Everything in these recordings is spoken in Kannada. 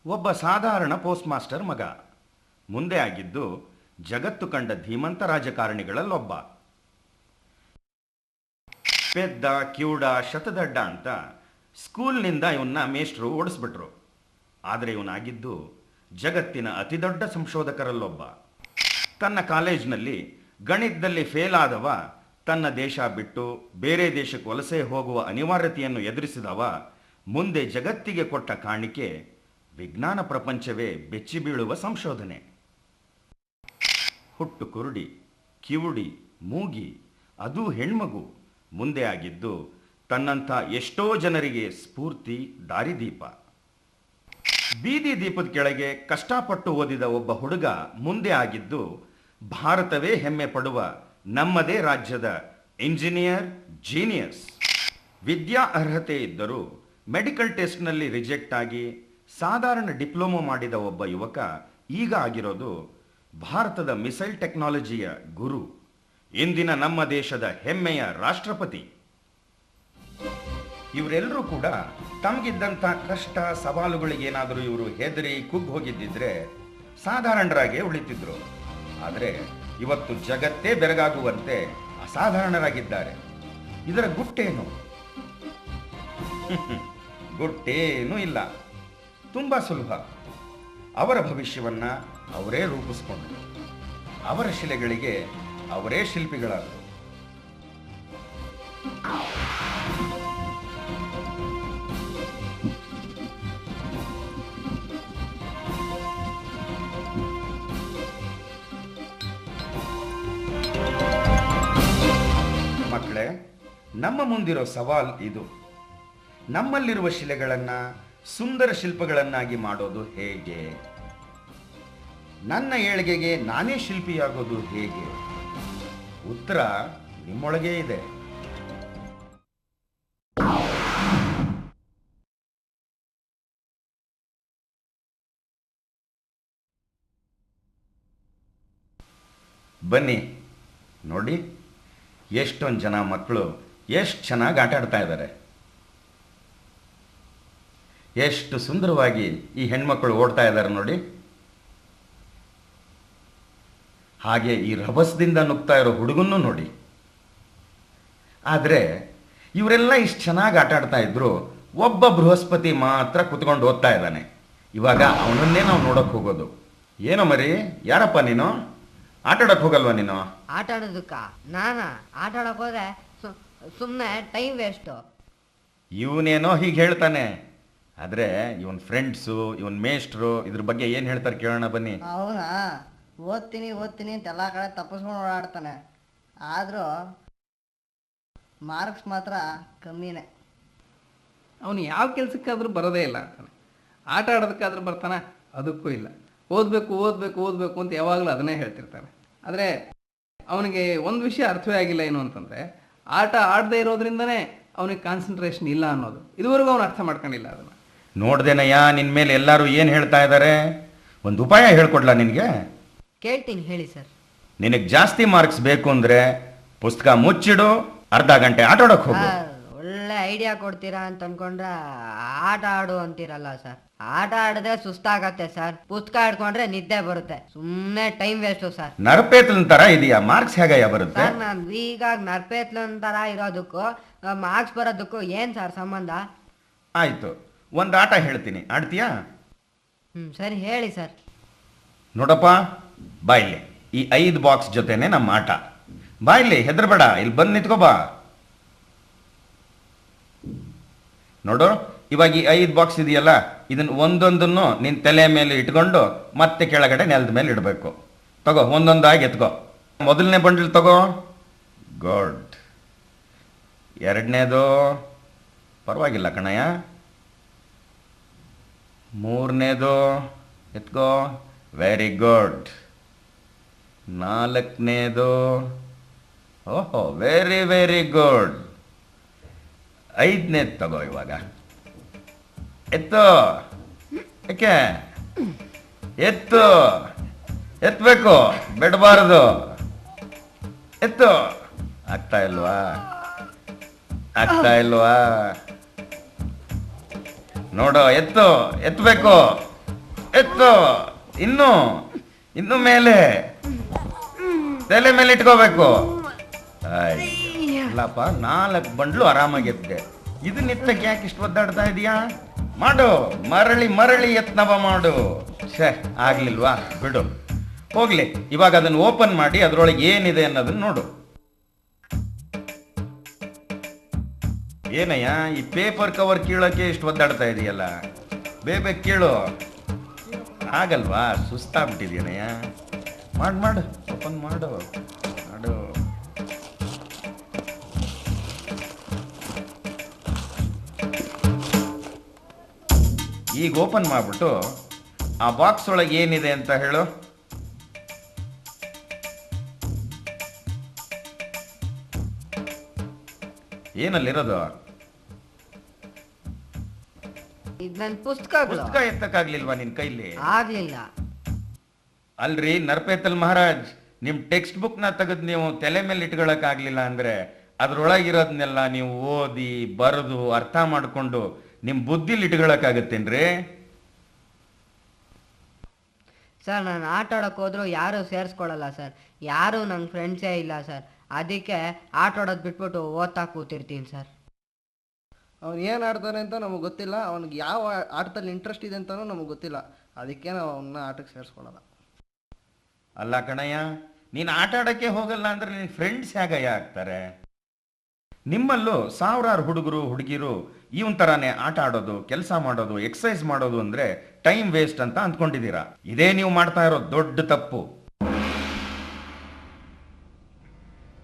ಒಬ್ಬ ಸಾಧಾರಣ ಪೋಸ್ಟ್ ಮಾಸ್ಟರ್ ಮಗ. ಮುಂದೆ ಆಗಿದ್ದು ಜಗತ್ತು ಕಂಡ ಧೀಮಂತ ರಾಜಕಾರಣಿಗಳಲ್ಲೊಬ್ಬ. ಪೆದ್ದ ಕಿವುಡ ಶತದಡ್ಡ ಅಂತ ಸ್ಕೂಲ್ನಿಂದ ಇವನ್ನ ಮೇಷ್ಟ್ರು ಓಡಿಸ್ಬಿಟ್ರು. ಆದರೆ ಇವನಾಗಿದ್ದು ಜಗತ್ತಿನ ಅತಿದೊಡ್ಡ ಸಂಶೋಧಕರಲ್ಲೊಬ್ಬ. ತನ್ನ ಕಾಲೇಜ್ನಲ್ಲಿ ಗಣಿತದಲ್ಲಿ ಫೇಲ್ ಆದವ ತನ್ನ ದೇಶ ಬಿಟ್ಟು ಬೇರೆ ದೇಶಕ್ಕೆ ವಲಸೆ ಹೋಗುವ ಅನಿವಾರ್ಯತೆಯನ್ನು ಎದುರಿಸಿದವ ಮುಂದೆ ಜಗತ್ತಿಗೆ ಕೊಟ್ಟ ಕಾಣಿಕೆ ವಿಜ್ಞಾನ ಪ್ರಪಂಚವೇ ಬೆಚ್ಚಿ ಬೀಳುವ ಸಂಶೋಧನೆ. ಹುಟ್ಟು ಕುರುಡಿ, ಕಿವುಡಿ, ಮೂಗಿ, ಅದೂ ಹೆಣ್ಮಗು ಮುಂದೆ ಆಗಿದ್ದು ತನ್ನಂಥ ಎಷ್ಟೋ ಜನರಿಗೆ ಸ್ಫೂರ್ತಿ, ದಾರಿದೀಪ. ಬೀದಿ ದೀಪದ ಕೆಳಗೆ ಕಷ್ಟಪಟ್ಟು ಓದಿದ ಒಬ್ಬ ಹುಡುಗ ಮುಂದೆ ಆಗಿದ್ದು ಭಾರತವೇ ಹೆಮ್ಮೆ ಪಡುವ ನಮ್ಮದೇ ರಾಜ್ಯದ ಇಂಜಿನಿಯರ್ ಜೀನಿಯಸ್. ವಿದ್ಯಾ ಅರ್ಹತೆ ಇದ್ದರೂ ಮೆಡಿಕಲ್ ಟೆಸ್ಟ್ನಲ್ಲಿ ರಿಜೆಕ್ಟ್ ಆಗಿ ಸಾಧಾರಣ ಡಿಪ್ಲೊಮೊ ಮಾಡಿದ ಒಬ್ಬ ಯುವಕ ಈಗ ಆಗಿರೋದು ಭಾರತದ ಮಿಸೈಲ್ ಟೆಕ್ನಾಲಜಿಯ ಗುರು, ಇಂದಿನ ನಮ್ಮ ದೇಶದ ಹೆಮ್ಮೆಯ ರಾಷ್ಟ್ರಪತಿ. ಇವರೆಲ್ಲರೂ ಕೂಡ ತಮಗಿದ್ದಂಥ ಕಷ್ಟ ಸವಾಲುಗಳಿಗೇನಾದರೂ ಇವರು ಹೆದರಿ ಕುಗ್ಗಿ ಹೋಗಿದ್ದಿದ್ರೆ ಸಾಧಾರಣರಾಗೇ ಉಳಿತಿದ್ರು. ಆದರೆ ಇವತ್ತು ಜಗತ್ತೇ ಬೆರಗಾಗುವಂತೆ ಅಸಾಧಾರಣರಾಗಿದ್ದಾರೆ. ಇದರ ಗುಟ್ಟೇನು? ಗುಟ್ಟೇನೂ ಇಲ್ಲ. ತುಂಬ ಸುಲಭ. ಅವರ ಭವಿಷ್ಯವನ್ನ ಅವರೇ ರೂಪಿಸ್ಕೊಂಡ್ರು. ಅವರ ಶಿಲೆಗಳಿಗೆ ಅವರೇ ಶಿಲ್ಪಿಗಳಾದರು. ಮಕ್ಕಳೇ, ನಮ್ಮ ಮುಂದಿರೋ ಸವಾಲ್ ಇದು. ನಮ್ಮಲ್ಲಿರುವ ಶಿಲೆಗಳನ್ನು ಸುಂದರ ಶಿಲ್ಪಗಳನ್ನಾಗಿ ಮಾಡೋದು ಹೇಗೆ? ನನ್ನ ಏಳಿಗೆಗೆ ನಾನೇ ಶಿಲ್ಪಿಯಾಗೋದು ಹೇಗೆ? ಉತ್ತರ ನಿಮ್ಮೊಳಗೇ ಇದೆ. ಬನ್ನಿ ನೋಡಿ, ಎಷ್ಟೊಂದು ಜನ ಮಕ್ಕಳು ಎಷ್ಟು ಚೆನ್ನಾಗಿ ಆಟ ಆಡ್ತಾ ಇದ್ದಾರೆ. ಎಷ್ಟು ಸುಂದರವಾಗಿ ಈ ಹೆಣ್ಮಕ್ಳು ಓಡ್ತಾ ಇದ್ದಾರೆ ನೋಡಿ. ಹಾಗೆ ಈ ರಭಸದಿಂದ ನುಗ್ತಾ ಇರೋ ಹುಡುಗನ್ನೂ ನೋಡಿ. ಆದರೆ ಇವರೆಲ್ಲ ಇಷ್ಟು ಚೆನ್ನಾಗಿ ಆಟ ಆಡ್ತಾ ಇದ್ರು, ಒಬ್ಬ ಬೃಹಸ್ಪತಿ ಮಾತ್ರ ಕುತ್ಕೊಂಡು ಓದ್ತಾ ಇದ್ದಾನೆ. ಇವಾಗ ಅವನನ್ನೇ ನಾವು ನೋಡೋಕೆ ಹೋಗೋದು. ಏನೋ ಮರಿ, ಯಾರಪ್ಪ ನೀನು? ಆಟ ಆಡೋಕೆ ಹೋಗಲ್ವಾ ನೀನು? ಆಟ ಆಡೋದಕ್ಕ ನಾನಾ ಆಟ ಆಡೋಕೆ ಹೋದ್ರೆ ಸುಮ್ಮನೆ ಟೈಮ್ ವೇಸ್ಟು. ಇವನೇನೋ ಹೀಗೆ ಹೇಳ್ತಾನೆ, ಆದರೆ ಇವನ್ ಫ್ರೆಂಡ್ಸು, ಇವನ್ ಮೇಷ್ಟ್ರು ಇದ್ರ ಬಗ್ಗೆ ಏನು ಹೇಳ್ತಾರೆ ಕೇಳೋಣ ಬನ್ನಿ. ಅವನಾ ಓದ್ತೀನಿ ಅಂತ ಎಲ್ಲ ಕಡೆ ತಪ್ಪಿಸ್ಕೊಂಡು ಓಡಾಡ್ತಾನೆ. ಆದರೂ ಮಾರ್ಕ್ಸ್ ಮಾತ್ರ ಕಮ್ಮಿನೇ. ಅವನು ಯಾವ ಕೆಲಸಕ್ಕಾದ್ರೂ ಬರೋದೇ ಇಲ್ಲ ಅಂತಾನೆ. ಆಟ ಆಡೋದಕ್ಕಾದ್ರೂ ಬರ್ತಾನೆ, ಅದಕ್ಕೂ ಇಲ್ಲ. ಓದಬೇಕು ಅಂತ ಯಾವಾಗಲೂ ಅದನ್ನೇ ಹೇಳ್ತಿರ್ತಾನೆ. ಆದರೆ ಅವನಿಗೆ ಒಂದು ವಿಷಯ ಅರ್ಥವೇ ಆಗಿಲ್ಲ ಏನು ಅಂತಂದರೆ, ಆಟ ಆಡದೇ ಇರೋದ್ರಿಂದನೇ ಅವನಿಗೆ ಕಾನ್ಸಂಟ್ರೇಷನ್ ಇಲ್ಲ ಅನ್ನೋದು ಇದುವರೆಗೂ ಅವನು ಅರ್ಥ ಮಾಡ್ಕೊಂಡಿಲ್ಲ. ಅದನ್ನು ನೋಡ್ದೇನಯ್ಯ, ನಿನ್ನ ಮೇಲೆ ಎಲ್ಲರೂ ಏನು ಹೇಳ್ತಾ ಇದ್ದಾರೆ? ಒಂದು ಉಪಾಯ ಹೇಳ್ಕೊಡ್ಲಾ ನಿನಗೆ? ಕೇಳ್ತೀನಿ, ಹೇಳಿ ಸರ್. ನಿನಗೆ ಜಾಸ್ತಿ ಮಾರ್ಕ್ಸ್ ಬೇಕು ಅಂದರೆ ಪುಸ್ತಕ ಮುಚ್ಚಿಡು, ಅರ್ಧ ಗಂಟೆ ಆಟ ಆಡೋಕೆ ಹೋಗು. ಒಳ್ಳೆ ಐಡಿಯಾ ಕೊಡ್ತೀರಾ ಅಂತ ಅನ್ಕೊಂಡ್ರೆ ಆಟ ಆಡು ಅಂತೀರಲ್ಲ ಸರ್. ಆಟ ಆಡಿದ್ರೆ ಸುಸ್ತಾಗತ್ತೆ ಸರ್, ಪುಸ್ತಕ ಹಿಡ್ಕೊಂಡ್ರೆ ನಿದ್ದೆ ಬರುತ್ತೆ. ಸುಮ್ಮನೆ ಟೈಮ್ ವೇಸ್ಟು ಸರ್. ನರಪೇತ್ಲನ್ ತರ ಇದೆಯಾ? ಮಾರ್ಕ್ಸ್ ಹೇಗಯ್ಯ ಬರುತ್ತೆ? ಸರ್, ನಾನು ಈಗ ನರ್ಪೇತ್ಲನ್ ತರ ಇರೋದಕ್ಕೂ ಮಾರ್ಕ್ಸ್ ಬರೋದಕ್ಕೂ ಏನು ಸರ್ ಸಂಬಂಧ? ಆಯ್ತು, ಒಂದು ಆಟ ಹೇಳ್ತೀನಿ, ಆಡ್ತೀಯಾ? ಸರಿ, ಹೇಳಿ ಸರ್. ನೋಡಪ್ಪ, ಬಾಯಿಲೆ ಈ 5 ಬಾಕ್ಸ್ ಜೊತೆನೆ ನಮ್ಮ ಆಟ. ಬಾಯಿಲೆ, ಹೆದರ್ಬೇಡ, ಇಲ್ಲಿ ಬಂದು ನಿಂತ್ಕೋಬಾ. ನೋಡು, ಇವಾಗ ಈ 5 ಬಾಕ್ಸ್ ಇದೆಯಲ್ಲ, ಇದನ್ನು ಒಂದೊಂದನ್ನು ನಿನ್ನ ತಲೆ ಮೇಲೆ ಇಟ್ಕೊಂಡು ಮತ್ತೆ ಕೆಳಗಡೆ ನೆಲದ ಮೇಲೆ ಇಡಬೇಕು. ತಗೋ, ಒಂದೊಂದಾಗಿ ಎತ್ಕೋ. ಮೊದಲನೇ ಬಂಡಲ್ ತಗೋ. ಗುಡ್. ಎರಡನೇದು ಪರವಾಗಿಲ್ಲ ಕಣಯ್ಯ. ಮೂರನೇದು ಎತ್ಕೋ. Very good. ನಾಲ್ಕನೇದು. ಓಹೋ, ವೆರಿ ವೆರಿ ಗುಡ್. 5ನೇದು ತಗೋ. ಇವಾಗ ಎತ್ತು. ಯಾಕೆ ಎತ್ತು? ಎತ್ತಬೇಕು, ಬಿಡಬಾರದು. ಎತ್ತು. ಆಗ್ತಾ ಇಲ್ವಾ? ನೋಡು, ಎತ್ತಬೇಕು. ಎತ್ತು, ಇನ್ನು ಇನ್ನು ಮೇಲೆ, ತಲೆ ಮೇಲೆ ಇಟ್ಕೋಬೇಕು. ಅಲ್ಲಪ್ಪ, 4 ಬಂಡ್ಲು ಆರಾಮಾಗಿ ಎತ್ತಿದೆ. ಇದು ನಿತ್ತಕ್ಕೆ ಯಾಕೆ ಇಷ್ಟು ಒದ್ದಾಡ್ತಾ ಇದೀಯಾ? ಮಾಡು, ಮರಳಿ ಮರಳಿ ಯತ್ನವ ಮಾಡು. ಛೇ, ಆಗ್ಲಿಲ್ವಾ? ಬಿಡು, ಹೋಗ್ಲಿ. ಇವಾಗ ಅದನ್ನು ಓಪನ್ ಮಾಡಿ ಅದರೊಳಗೆ ಏನಿದೆ ಅನ್ನೋದನ್ನ ನೋಡು. ಏನಯ್ಯ, ಈ ಪೇಪರ್ ಕವರ್ ಕೀಳಕ್ಕೆ ಇಷ್ಟು ಒದ್ದಾಡ್ತಾ ಇದೆಯಲ್ಲ, ಬೇಗ ಕೀಳು. ಆಗಲ್ವಾ? ಸುಸ್ತಾಗ್ಬಿಟ್ಟಿದ್ಯೇನಯ್ಯ. ಮಾಡು, ಓಪನ್ ಮಾಡು ಮಾಡು. ಈಗ ಓಪನ್ ಮಾಡ್ಬಿಟ್ಟು ಆ ಬಾಕ್ಸ್ ಒಳಗೆ ಏನಿದೆ ಅಂತ ಹೇಳು. ಏನಲ್ಲಿರೋದು? ಇದು ನನ್ನ ಪುಸ್ತಕಗಳು. ಪುಸ್ತಕ ಎತ್ತಕ್ಕಾಗ್ಲಿಲ್ವಾ ನಿನ್ ಕೈಲಿ? ಆಗ್ಲಿಲ್ಲ. ಅಲ್ರಿ ನರ್ಪೇತಲ್ ಮಹಾರಾಜ್, ನಿಮ್ ಟೆಕ್ಸ್ಟ್ ಬುಕ್ ನ ತೆಗೆದು ನೀವು ತಲೆ ಮೇಲೆ ಇಟ್ಕೊಳಕ್ ಆಗ್ಲಿಲ್ಲ ಅಂದ್ರೆ ಅದ್ರೊಳಗಿರೋದ್ನೆಲ್ಲ ನೀವು ಓದಿ ಬರೆದು ಅರ್ಥ ಮಾಡ್ಕೊಂಡು ನಿಮ್ ಬುದ್ಧಿಲಿ ಇಟ್ಕೊಳಕ್ಕಾಗತ್ತೇನ್ರಿ? ಸರ್, ನಾನು ಆಟ ಆಡೋಕೆ ಹೋದ್ರು ಯಾರು ಸೇರಿಸ್ಕೊಳ್ಳಲ್ಲ ಸರ್. ಯಾರು ನನ್ನ ಫ್ರೆಂಡ್ಸೇ ಇಲ್ಲ ಸರ್. ಅದಕ್ಕೆ ಆಟ ಆಡೋದು ಬಿಟ್ಬಿಟ್ಟು ಓದ್ತಾ ಕೂತಿರ್ತೀನಿ ಸರ್. ಅವ್ನು ಏನು ಆಡ್ತಾನೆ ಅಂತ ನಮಗೆ ಗೊತ್ತಿಲ್ಲ, ಅವ್ನಿಗೆ ಯಾವ ಆಟದಲ್ಲಿ ಇಂಟ್ರೆಸ್ಟ್ ಇದೆ ಅಂತಲೂ ನಮಗೆ ಗೊತ್ತಿಲ್ಲ. ಅದಕ್ಕೆ ನಾವು ಅವನ್ನ ಆಟಕ್ಕೆ ಸೇರಿಸ್ಕೊಳ್ಳಲ್ಲ. ಅಲ್ಲ ಕಣಯ್ಯ, ನೀನು ಆಟ ಆಡಕ್ಕೆ ಹೋಗಲ್ಲ ಅಂದ್ರೆ ನಿನ್ ಫ್ರೆಂಡ್ಸ್ ಹೇಗಯ್ಯ ಆಗ್ತಾರೆ? ನಿಮ್ಮಲ್ಲೂ ಸಾವಿರಾರು ಹುಡುಗರು ಹುಡುಗಿರು ಇವನ್ ತರಾನೇ ಆಟ ಆಡೋದು, ಕೆಲಸ ಮಾಡೋದು, ಎಕ್ಸಸೈಸ್ ಮಾಡೋದು ಅಂದ್ರೆ ಟೈಮ್ ವೇಸ್ಟ್ ಅಂತ ಅಂದ್ಕೊಂಡಿದ್ದೀರಾ. ಇದೇ ನೀವು ಮಾಡ್ತಾ ಇರೋ ದೊಡ್ಡ ತಪ್ಪು.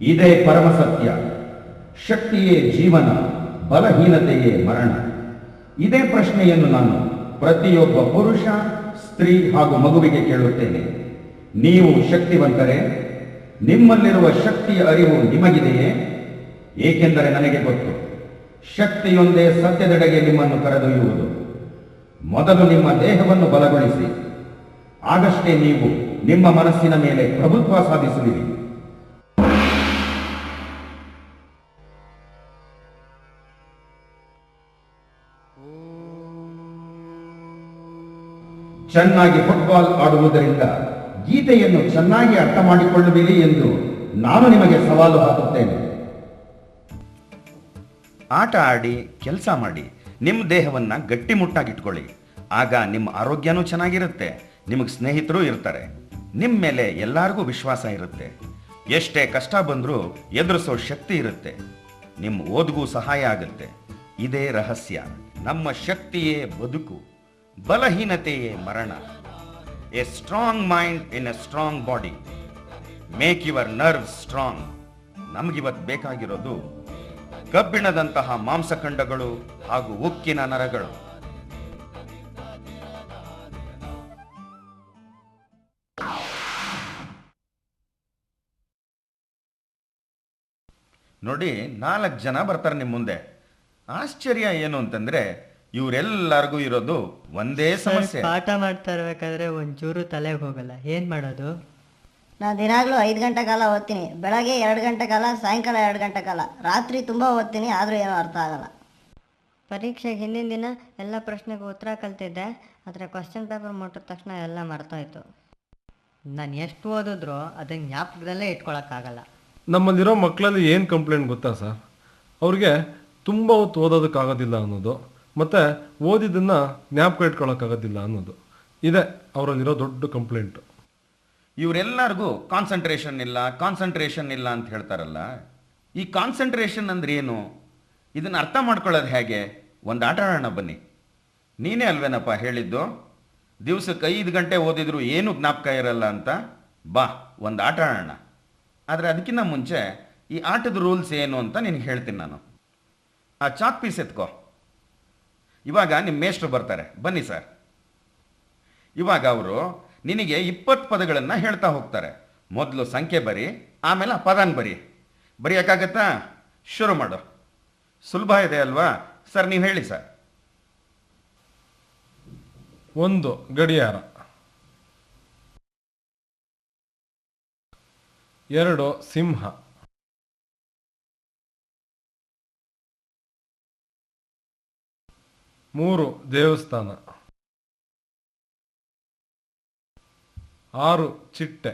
ಇದೇ ಪರಮ ಸತ್ಯ. ಶಕ್ತಿಯೇ ಜೀವನ, ಬಲಹೀನತೆಯೇ ಮರಣ. ಇದೇ ಪ್ರಶ್ನೆಯನ್ನು ನಾನು ಪ್ರತಿಯೊಬ್ಬ ಪುರುಷ, ಸ್ತ್ರೀ ಹಾಗೂ ಮಗುವಿಗೆ ಕೇಳುತ್ತೇನೆ. ನೀವು ಶಕ್ತಿವಂತರೇ? ನಿಮ್ಮಲ್ಲಿರುವ ಶಕ್ತಿಯ ಅರಿವು ನಿಮಗಿದೆಯೇ? ಏಕೆಂದರೆ ನನಗೆ ಗೊತ್ತು, ಶಕ್ತಿಯೊಂದೇ ಸತ್ಯದೆಡೆಗೆ ನಿಮ್ಮನ್ನು ಕರೆದೊಯ್ಯುವುದು. ಮೊದಲು ನಿಮ್ಮ ದೇಹವನ್ನು ಬಲಗೊಳಿಸಿ, ಆಗಷ್ಟೇ ನೀವು ನಿಮ್ಮ ಮನಸ್ಸಿನ ಮೇಲೆ ಪ್ರಭುತ್ವ ಸಾಧಿಸುವಿರಿ. ಚೆನ್ನಾಗಿ ಫುಟ್ಬಾಲ್ ಆಡುವುದರಿಂದ ಗೀತೆಯನ್ನು ಚೆನ್ನಾಗಿ ಅರ್ಥ ಮಾಡಿಕೊಳ್ಳುವಿರಿ ಎಂದು ನಾನು ನಿಮಗೆ ಸವಾಲು ಹಾಕುತ್ತೇನೆ. ಆಟ ಆಡಿ, ಕೆಲಸ ಮಾಡಿ, ನಿಮ್ಮ ದೇಹವನ್ನು ಗಟ್ಟಿಮುಟ್ಟಾಗಿಟ್ಕೊಳ್ಳಿ. ಆಗ ನಿಮ್ಮ ಆರೋಗ್ಯನೂ ಚೆನ್ನಾಗಿರುತ್ತೆ, ನಿಮಗೆ ಸ್ನೇಹಿತರು ಇರ್ತಾರೆ, ನಿಮ್ಮ ಮೇಲೆ ಎಲ್ಲರಿಗೂ ವಿಶ್ವಾಸ ಇರುತ್ತೆ. ಎಷ್ಟೇ ಕಷ್ಟ ಬಂದರೂ ಎದುರಿಸೋ ಶಕ್ತಿ ಇರುತ್ತೆ. ನಿಮ್ಮ ಓದಿಗೂ ಸಹಾಯ ಆಗುತ್ತೆ. ಇದೇ ರಹಸ್ಯ. ನಮ್ಮ ಶಕ್ತಿಯೇ ಬದುಕು, ಬಲಹೀನತೆಯೇ ಮರಣ. A strong mind in a strong body. Make your nerve strong. ನಮಗಿವತ್ತು ಬೇಕಾಗಿರೋದು ಕಬ್ಬಿಣದಂತಹ ಮಾಂಸಖಂಡಗಳು ಹಾಗೂ ಉಕ್ಕಿನ ನರಗಳು. ನೋಡಿ, 4 ಜನ ಬರ್ತಾರೆ ನಿಮ್ಮ ಮುಂದೆ. ಆಶ್ಚರ್ಯ ಏನು ಅಂತಂದ್ರೆ ಇವರೆಲ್ಲರಿಗೂ ಇರೋದು ಒಂದೇ ಸಮಸ್ಯೆ. ಪಾಠ ಮಾಡ್ತಾ ಇರ್ಬೇಕಾದ್ರೆ ಒಂಚೂರು ತಲೆಗೆ ಹೋಗಲ್ಲ, ಏನ್ ಮಾಡೋದು? ನಾನು ದಿನಾಗಲೂ 5 ಗಂಟೆ ಕಾಲ ಓದ್ತೀನಿ. ಬೆಳಗ್ಗೆ 2 ಗಂಟೆ ಕಾಲ, ಸಾಯಂಕಾಲ 2 ಗಂಟೆ ಕಾಲ. ರಾತ್ರಿ ತುಂಬ ಓದ್ತೀನಿ, ಆದರೂ ಏನೂ ಅರ್ಥ ಆಗಲ್ಲ. ಪರೀಕ್ಷೆಗೆ ಹಿಂದಿನ ದಿನ ಎಲ್ಲ ಪ್ರಶ್ನೆಗೆ ಉತ್ತರ ಕಲ್ತಿದ್ದೆ, ಆದರೆ ಕ್ವಶನ್ ಪೇಪರ್ ಮುಟ್ಟಿದ ತಕ್ಷಣ ಎಲ್ಲ ಮರ್ತೋಯ್ತು. ನಾನು ಎಷ್ಟು ಓದಿದ್ರು ಅದನ್ನ ಜ್ಞಾಪಕದಲ್ಲೇ ಇಟ್ಕೊಳಕ್ಕಾಗಲ್ಲ. ನಮ್ಮಲ್ಲಿರೋ ಮಕ್ಕಳಲ್ಲಿ ಏನು ಕಂಪ್ಲೇಂಟ್ ಗೊತ್ತಾ ಸರ್? ಅವ್ರಿಗೆ ತುಂಬ ಹೊತ್ತು ಓದೋದಕ್ಕಾಗೋದಿಲ್ಲ ಅನ್ನೋದು, ಮತ್ತು ಓದಿದ್ದನ್ನು ಜ್ಞಾಪಕ ಇಟ್ಕೊಳ್ಳೋಕ್ಕಾಗೋದಿಲ್ಲ ಅನ್ನೋದು ಇದೆ ಅವರಲ್ಲಿರೋ ದೊಡ್ಡ ಕಂಪ್ಲೇಂಟು. ಇವರೆಲ್ಲರಿಗೂ ಕಾನ್ಸಂಟ್ರೇಷನ್ ಇಲ್ಲ ಅಂತ ಹೇಳ್ತಾರಲ್ಲ. ಈ ಕಾನ್ಸಂಟ್ರೇಷನ್ ಅಂದ್ರೆ ಏನು? ಇದನ್ನು ಅರ್ಥ ಮಾಡ್ಕೊಳ್ಳೋದು ಹೇಗೆ? ಒಂದು ಆಟ ಆಡೋಣ ಬನ್ನಿ. ನೀನೇ ಅಲ್ವೇನಪ್ಪ ಹೇಳಿದ್ದು ದಿವಸಕ್ಕೆ 5 ಗಂಟೆ ಓದಿದ್ರು ಏನು ಜ್ಞಾಪಕ ಇರಲ್ಲ ಅಂತ? ಬಾ, ಒಂದು ಆಟ ಆಡೋಣ. ಆದರೆ ಅದಕ್ಕಿಂತ ಮುಂಚೆ ಈ ಆಟದ ರೂಲ್ಸ್ ಏನು ಅಂತ ನಿನಗೆ ಹೇಳ್ತೀನಿ ನಾನು. ಆ ಚಾಕ್ ಪೀಸ್ ಎತ್ಕೋ. ಇವಾಗ ನಿಮ್ಮ ಮೇಷ್ಟ್ರು ಬರ್ತಾರೆ, ಬನ್ನಿ ಸರ್. ಇವಾಗ ಅವರು ನಿನಗೆ 20 ಪದಗಳನ್ನು ಹೇಳ್ತಾ ಹೋಗ್ತಾರೆ. ಮೊದಲು ಸಂಖ್ಯೆ ಬರಿ, ಆಮೇಲೆ ಆ ಪದನ ಬರೆಯೋಕ್ಕಾಗತ್ತಾ? ಶುರು ಮಾಡು. ಸುಲಭ ಇದೆ ಅಲ್ವಾ ಸರ್? ನೀವು ಹೇಳಿ ಸರ್. 1 ಗಡಿಯಾರ, 2 ಸಿಂಹ, 3 ದೇವಸ್ಥಾನ, 6 ಚಿಟ್ಟೆ.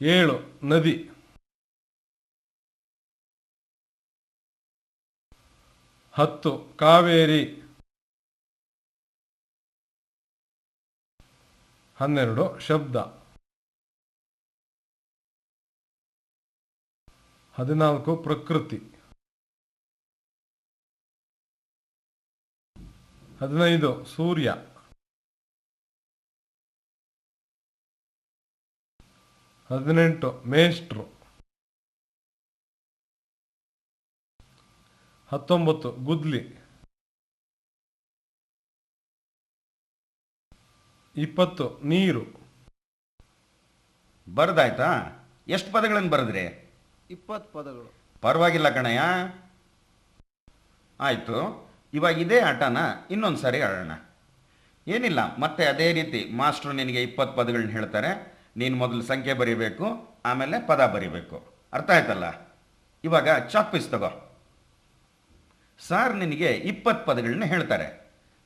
7 ನದಿ. 10 ಕಾವೇರಿ. 12 ಶಬ್ದ. 14 ಪ್ರಕೃತಿ. 15 ಸೂರ್ಯ. 18 ಮೇಷ್ಟ್ರು. 19 ಗುದ್ಲಿ. 20 ನೀರು. ಬರ್ದಾಯ್ತಾ? ಎಷ್ಟು ಪದಗಳನ್ನು ಬರೆದ್ರಿ? 20 ಪದಗಳು. ಪರವಾಗಿಲ್ಲ ಕಣಯ್ಯ. ಆಯಿತು, ಇವಾಗ ಇದೇ ಆಟನ ಇನ್ನೊಂದು ಸಾರಿ ಆಡೋಣ. ಏನಿಲ್ಲ, ಮತ್ತೆ ಅದೇ ರೀತಿ ಮಾಸ್ಟ್ರು ನಿನಗೆ 20 ಪದಗಳನ್ನ ಹೇಳ್ತಾರೆ. ನೀನು ಮೊದಲು ಸಂಖ್ಯೆ ಬರೀಬೇಕು, ಆಮೇಲೆ ಪದ ಬರೀಬೇಕು. ಅರ್ಥ ಆಯ್ತಲ್ಲ? ಇವಾಗ ಚಾಕ್ ಪೀಸ್ ತಗೋ. ಸಾರ್ ನಿನಗೆ 20 ಪದಗಳನ್ನ ಹೇಳ್ತಾರೆ,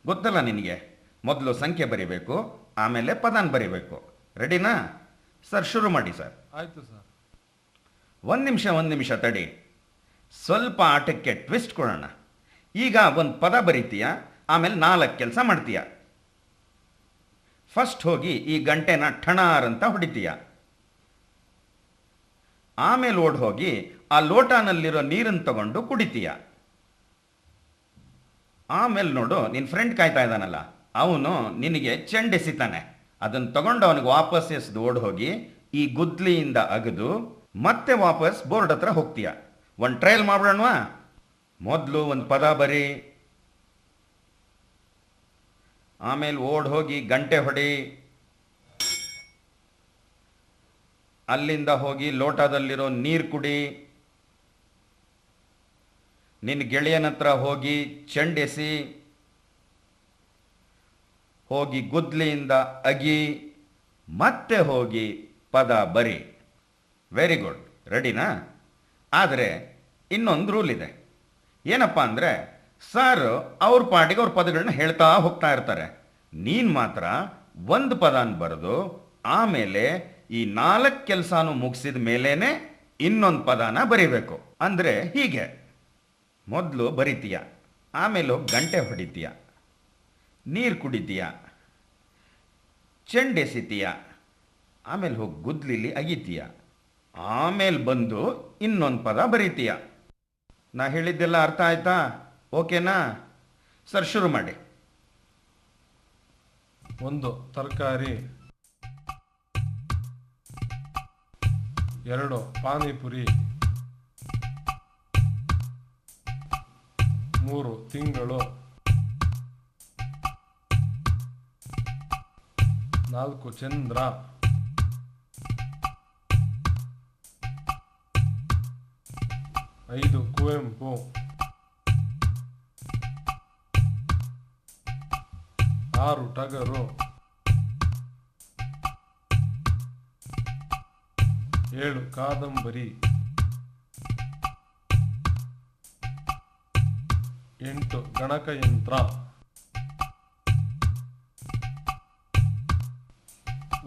ಗೊತ್ತಲ್ಲ ನಿನಗೆ? ಮೊದಲು ಸಂಖ್ಯೆ ಬರೀಬೇಕು, ಆಮೇಲೆ ಪದನ ಬರೀಬೇಕು. ರೆಡಿನಾ? ಸರ್ ಶುರು ಮಾಡಿ ಸರ್. ಆಯ್ತು ಸರ್. ಒಂದು ನಿಮಿಷ ತಡಿ. ಸ್ವಲ್ಪ ಆಟಕ್ಕೆ ಟ್ವಿಸ್ಟ್ ಕೊಡೋಣ. ಈಗ ಒಂದು ಪದ ಬರೀತೀಯ, ಆಮೇಲೆ 4 ಕೆಲಸ ಮಾಡ್ತೀಯ. ಫಸ್ಟ್ ಹೋಗಿ ಈ ಗಂಟೆನ ಠಣಾರ್ ಅಂತ ಹೊಡಿತೀಯ. ಆಮೇಲೆ ಓಡ್ ಹೋಗಿ ಆ ಲೋಟನಲ್ಲಿರೋ ನೀರನ್ನು ತಗೊಂಡು ಕುಡಿತೀಯ. ಆಮೇಲೆ ನೋಡು, ನಿನ್ನ ಫ್ರೆಂಡ್ ಕಾಯ್ತಾ ಇದ್ದಾನಲ್ಲ, ಅವನು ನಿನಗೆ ಚೆಂಡೆಸಿತಾನೆ. ಅದನ್ನು ತಗೊಂಡು ಅವನಿಗೆ ವಾಪಸ್ ಎಸ್ದು ಓಡ್ ಹೋಗಿ ಈ ಗುದ್ಲಿಯಿಂದ ಅಗದು ಮತ್ತೆ ವಾಪಸ್ ಬೋರ್ಡ್ ಹತ್ರ ಹೋಗ್ತೀಯ. ಒಂದು ಟ್ರಯಲ್ ಮಾಡ್ಬಿಡೋಣವಾ? ಮೊದಲು ಒಂದು ಪದ ಬರಿ, ಆಮೇಲೆ ಓಡ್ ಹೋಗಿ ಗಂಟೆ ಹೊಡಿ, ಅಲ್ಲಿಂದ ಹೋಗಿ ಲೋಟದಲ್ಲಿರೋ ನೀರು ಕುಡಿ, ನಿನ್ನ ಗೆಳೆಯನ ಹತ್ರ ಹೋಗಿ ಚೆಂಡೆಸಿ, ಹೋಗಿ ಗುದ್ಲಿಯಿಂದ ಅಗಿ, ಮತ್ತೆ ಹೋಗಿ ಪದ ಬರಿ. ವೆರಿ ಗುಡ್, ರೆಡಿನಾ? ಆದರೆ ಇನ್ನೊಂದು ರೂಲ್ ಇದೆ. ಏನಪ್ಪ ಅಂದರೆ, ಸರ್ ಅವ್ರ ಪಾಟಿಗೆ ಅವ್ರ ಪದಗಳನ್ನ ಹೇಳ್ತಾ ಹೋಗ್ತಾ ಇರ್ತಾರೆ. ನೀನು ಮಾತ್ರ ಒಂದು ಪದನ ಬರೆದು ಆಮೇಲೆ ಈ 4 ಕೆಲಸನೂ ಮುಗಿಸಿದ ಮೇಲೇನೆ ಇನ್ನೊಂದು ಪದನ ಬರಿಬೇಕು. ಅಂದರೆ ಹೀಗೆ, ಮೊದಲು ಬರಿತೀಯ, ಆಮೇಲೆ ಹೋಗಿ ಗಂಟೆ ಹೊಡಿತೀಯ, ನೀರು ಕುಡಿತೀಯ, ಚೆಂಡೆಸಿತೀಯ, ಆಮೇಲೆ ಹೋಗಿ ಗುದ್ಲಿಲಿ ಅಗಿತೀಯ, ಆಮೇಲೆ ಬಂದು ಇನ್ನೊಂದು ಪದ ಬರೀತೀಯ. ನಾ ಹೇಳಿದ್ದೆಲ್ಲ ಅರ್ಥ ಆಯ್ತಾ? ಓಕೆನಾ? ಸರ್ ಶುರು ಮಾಡಿ. 1 ತರಕಾರಿ. 2 ಪಾನಿಪುರಿ. 3 ತಿಂಗಳು. 4 ಚಂದ್ರ. 5 ಕುವೆಂಪು. 6 ಟಗರು. 7 ಕಾದಂಬರಿ. 8 ಗಣಕಯಂತ್ರ.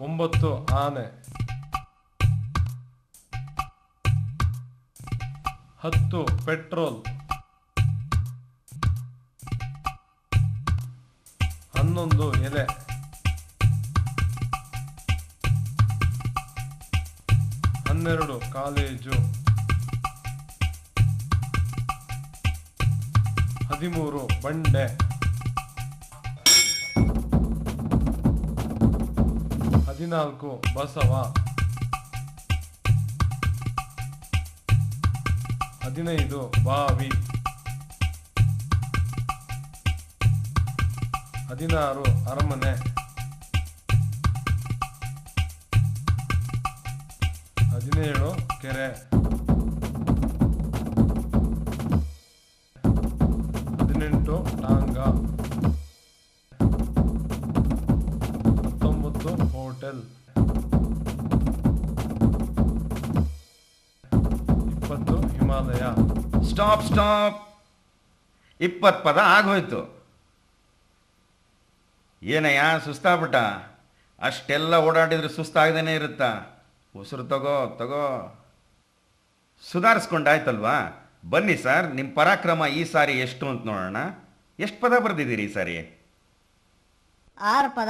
9 ಆನೆ. 10 ಪೆಟ್ರೋಲ್. 11 ಎಲೆ. 12 ಕಾಲೇಜು. 13 ಬಂಡೆ. 14 ಬಸವ. 15 ಬಾವಿ. 16 ಅರಮನೆ. 17 ಕೆರೆ. 18 ಟಾಂಗ. 19 ಹೋಟೆಲ್. 20 ಹಿಮಾಲಯ. ಸ್ಟಾಪ್. 20 ಪದ ಆಗೋಯ್ತು. ಏನಯ್ಯ ಸುಸ್ತಾಗ್ಬಿಟ್ಟ? ಅಷ್ಟೆಲ್ಲ ಓಡಾಡಿದ್ರೆ ಸುಸ್ತಾಗದೇನೆ ಇರುತ್ತಾ? ಉಸಿರು ತಗೋ ತಗೋ. ಸುಧಾರಿಸ್ಕೊಂಡಾಯ್ತಲ್ವಾ? ಬನ್ನಿ ಸರ್, ನಿಮ್ಮ ಪರಾಕ್ರಮ ಈ ಸಾರಿ ಎಷ್ಟು ಅಂತ ನೋಡೋಣ. ಎಷ್ಟು ಪದ ಬರೆದಿದ್ದೀರಿ ಈ ಸಾರಿ? 6 ಪದ.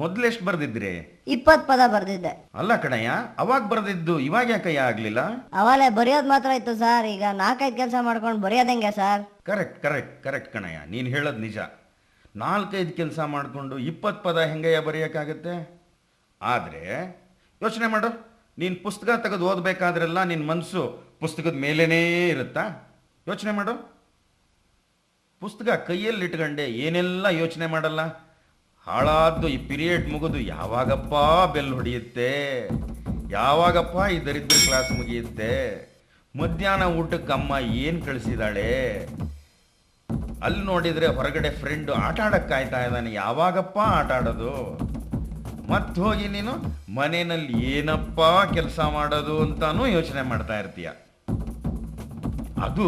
ಮೊದಲೆಷ್ಟು ಬರೆದಿದ್ರಿ? 20 ಪದ ಬರ್ದಿದ್ದೆ. ಅಲ್ಲ ಕಣಯ್ಯ, ಅವಾಗ ಬರೆದಿದ್ದು ಇವಾಗ ಯಾಕಯ್ಯ ಆಗಲಿಲ್ಲ? ಅವಾಗಲೇ ಬರೆಯೋದು ಮಾತ್ರ ಇತ್ತು ಸರ್. ಈಗ 4-5 ಕೆಲಸ ಮಾಡ್ಕೊಂಡು ಬರೆಯೋದಂಗೆ ಸರ್? ಕರೆಕ್ಟ್ ಕರೆಕ್ಟ್ ಕರೆಕ್ಟ್ ಕಣಯ್ಯ, ನೀನು ಹೇಳೋದು ನಿಜ. 4-5 ಕೆಲಸ ಮಾಡಿಕೊಂಡು 20 ಪದ ಹೆಂಗಯ್ಯ ಬರೆಯೋಕ್ಕಾಗತ್ತೆ? ಆದರೆ ಯೋಚನೆ ಮಾಡು, ನೀನು ಪುಸ್ತಕ ತೆಗೆದು ಓದಬೇಕಾದ್ರೆಲ್ಲ ನಿನ್ನ ಮನಸ್ಸು ಪುಸ್ತಕದ ಮೇಲೇ ಇರುತ್ತಾ? ಯೋಚನೆ ಮಾಡು. ಪುಸ್ತಕ ಕೈಯಲ್ಲಿ ಇಟ್ಕೊಂಡೆ ಏನೆಲ್ಲ ಯೋಚನೆ ಮಾಡಲ್ಲ. ಹಾಳಾದ್ದು ಈ ಪಿರಿಯಡ್ ಮುಗಿದು ಯಾವಾಗಪ್ಪ ಬೆಲ್ ಹೊಡೆಯುತ್ತೆ, ಯಾವಾಗಪ್ಪ ಈ ದರಿದ್ರ ಕ್ಲಾಸ್ ಮುಗಿಯುತ್ತೆ, ಮಧ್ಯಾಹ್ನ ಊಟಕ್ಕೆ ಅಮ್ಮ ಏನು ಕಳಿಸಿದಾಳೆ, ಅಲ್ಲಿ ನೋಡಿದರೆ ಹೊರಗಡೆ ಫ್ರೆಂಡು ಆಟ ಆಡಕ್ಕೆ ಕಾಯ್ತಾ ಇದ್ದಾನೆ, ಯಾವಾಗಪ್ಪ ಆಟ ಆಡೋದು, ಮತ್ತೆ ಹೋಗಿ ನೀನು ಮನೆಯಲ್ಲಿ ಏನಪ್ಪ ಕೆಲಸ ಮಾಡೋದು ಅಂತಾನೂ ಯೋಚನೆ ಮಾಡ್ತಾ ಇರ್ತೀಯ. ಅದು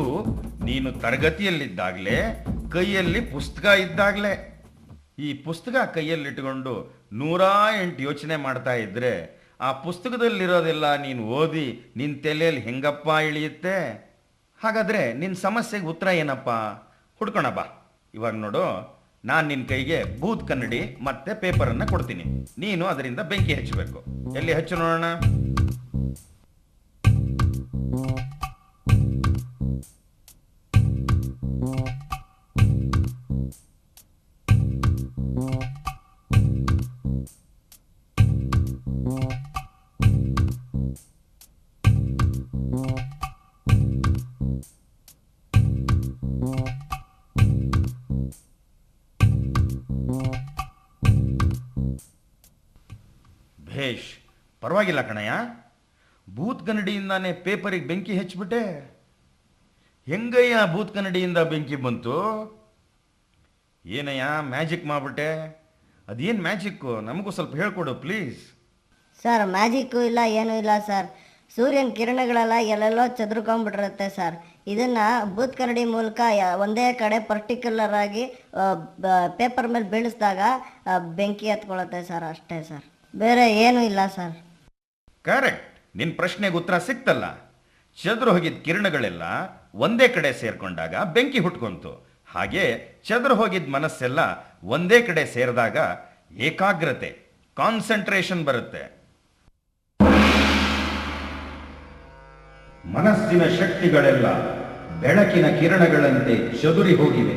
ನೀನು ತರಗತಿಯಲ್ಲಿದ್ದಾಗಲೇ, ಕೈಯಲ್ಲಿ ಪುಸ್ತಕ ಇದ್ದಾಗಲೇ. ಈ ಪುಸ್ತಕ ಕೈಯಲ್ಲಿಟ್ಟುಕೊಂಡು 108 ಯೋಚನೆ ಮಾಡ್ತಾ ಇದ್ರೆ ಆ ಪುಸ್ತಕದಲ್ಲಿರೋದೆಲ್ಲ ನೀನು ಓದಿ ನಿನ್ನ ತಲೆಯಲ್ಲಿ ಹೆಂಗಪ್ಪ ಇಳಿಯುತ್ತೆ? ಹಾಗಾದರೆ ನಿನ್ನ ಸಮಸ್ಯೆಗೆ ಉತ್ತರ ಏನಪ್ಪ? ಹುಡ್ಕೋಣ ಬಾ. ಇವಾಗ ನೋಡು, ನಾನು ನಿನ್ನ ಕೈಗೆ ಬೂತ್ ಕನ್ನಡಿ ಮತ್ತೆ ಪೇಪರನ್ನು ಕೊಡ್ತೀನಿ. ನೀನು ಅದರಿಂದ ಬೆಂಕಿ ಹಚ್ಚಬೇಕು. ಎಲ್ಲಿ ಹಚ್ಚು ನೋಡೋಣ. ಭೇಷ್, ಪರವಾಗಿಲ್ಲ ಕಣಯ್ಯ. ಬೂತ್ ಕನ್ನಡಿಯಿಂದಾನೆ ಪೇಪರಿಗೆ ಬೆಂಕಿ ಹಚ್ಬಿಟ್ಟೆ. ಹೆಂಗಯ್ಯ ಬೂತ್ ಕನ್ನಡಿಯಿಂದ ಬೆಂಕಿ ಬಂತು? ಏನಯ್ಯ ಮ್ಯಾಜಿಕ್ ಮಾಡ್ಬಿಟ್ಟೆ? ಅದೇನು ಮ್ಯಾಜಿಕ್ಕು, ನಮಗೂ ಸ್ವಲ್ಪ ಹೇಳ್ಕೊಡು ಪ್ಲೀಸ್. ಸರ್ ಮ್ಯಾಜಿಕ್ಕು ಇಲ್ಲ, ಏನೂ ಇಲ್ಲ ಸರ್. ಸೂರ್ಯನ ಕಿರಣಗಳೆಲ್ಲ ಎಲ್ಲೆಲ್ಲೋ ಚದುರ್ಕೊಂಡ್ಬಿಟ್ಟಿರುತ್ತೆ ಸರ್. ಇದನ್ನು ಬೂತ್ ಕನ್ನಡಿ ಮೂಲಕ ಒಂದೇ ಕಡೆ ಪರ್ಟಿಕ್ಯುಲರ್ ಆಗಿ ಪೇಪರ್ ಮೇಲೆ ಬೀಳಿಸಿದಾಗ ಬೆಂಕಿ ಹತ್ಕೊಳ್ಳುತ್ತೆ ಸರ್, ಅಷ್ಟೇ ಸರ್, ಬೇರೆ ಏನೂ ಇಲ್ಲ ಸರ್. ಕರೆಕ್ಟ್, ನಿನ್ನ ಪ್ರಶ್ನೆಗೆ ಉತ್ತರ ಸಿಕ್ತಲ್ಲ. ಚದುರು ಹೋಗಿದ್ದ ಕಿರಣಗಳೆಲ್ಲ ಒಂದೇ ಕಡೆ ಸೇರ್ಕೊಂಡಾಗ ಬೆಂಕಿ ಹುಟ್ಕೊಂತು. ಹಾಗೆ ಚದುರು ಹೋಗಿದ್ದ ಮನಸ್ಸೆಲ್ಲ ಒಂದೇ ಕಡೆ ಸೇರಿದಾಗ ಏಕಾಗ್ರತೆ, ಕಾನ್ಸಂಟ್ರೇಷನ್ ಬರುತ್ತೆ. ಮನಸ್ಸಿನ ಶಕ್ತಿಗಳೆಲ್ಲ ಬೆಳಕಿನ ಕಿರಣಗಳಂತೆ ಚದುರಿ ಹೋಗಿವೆ.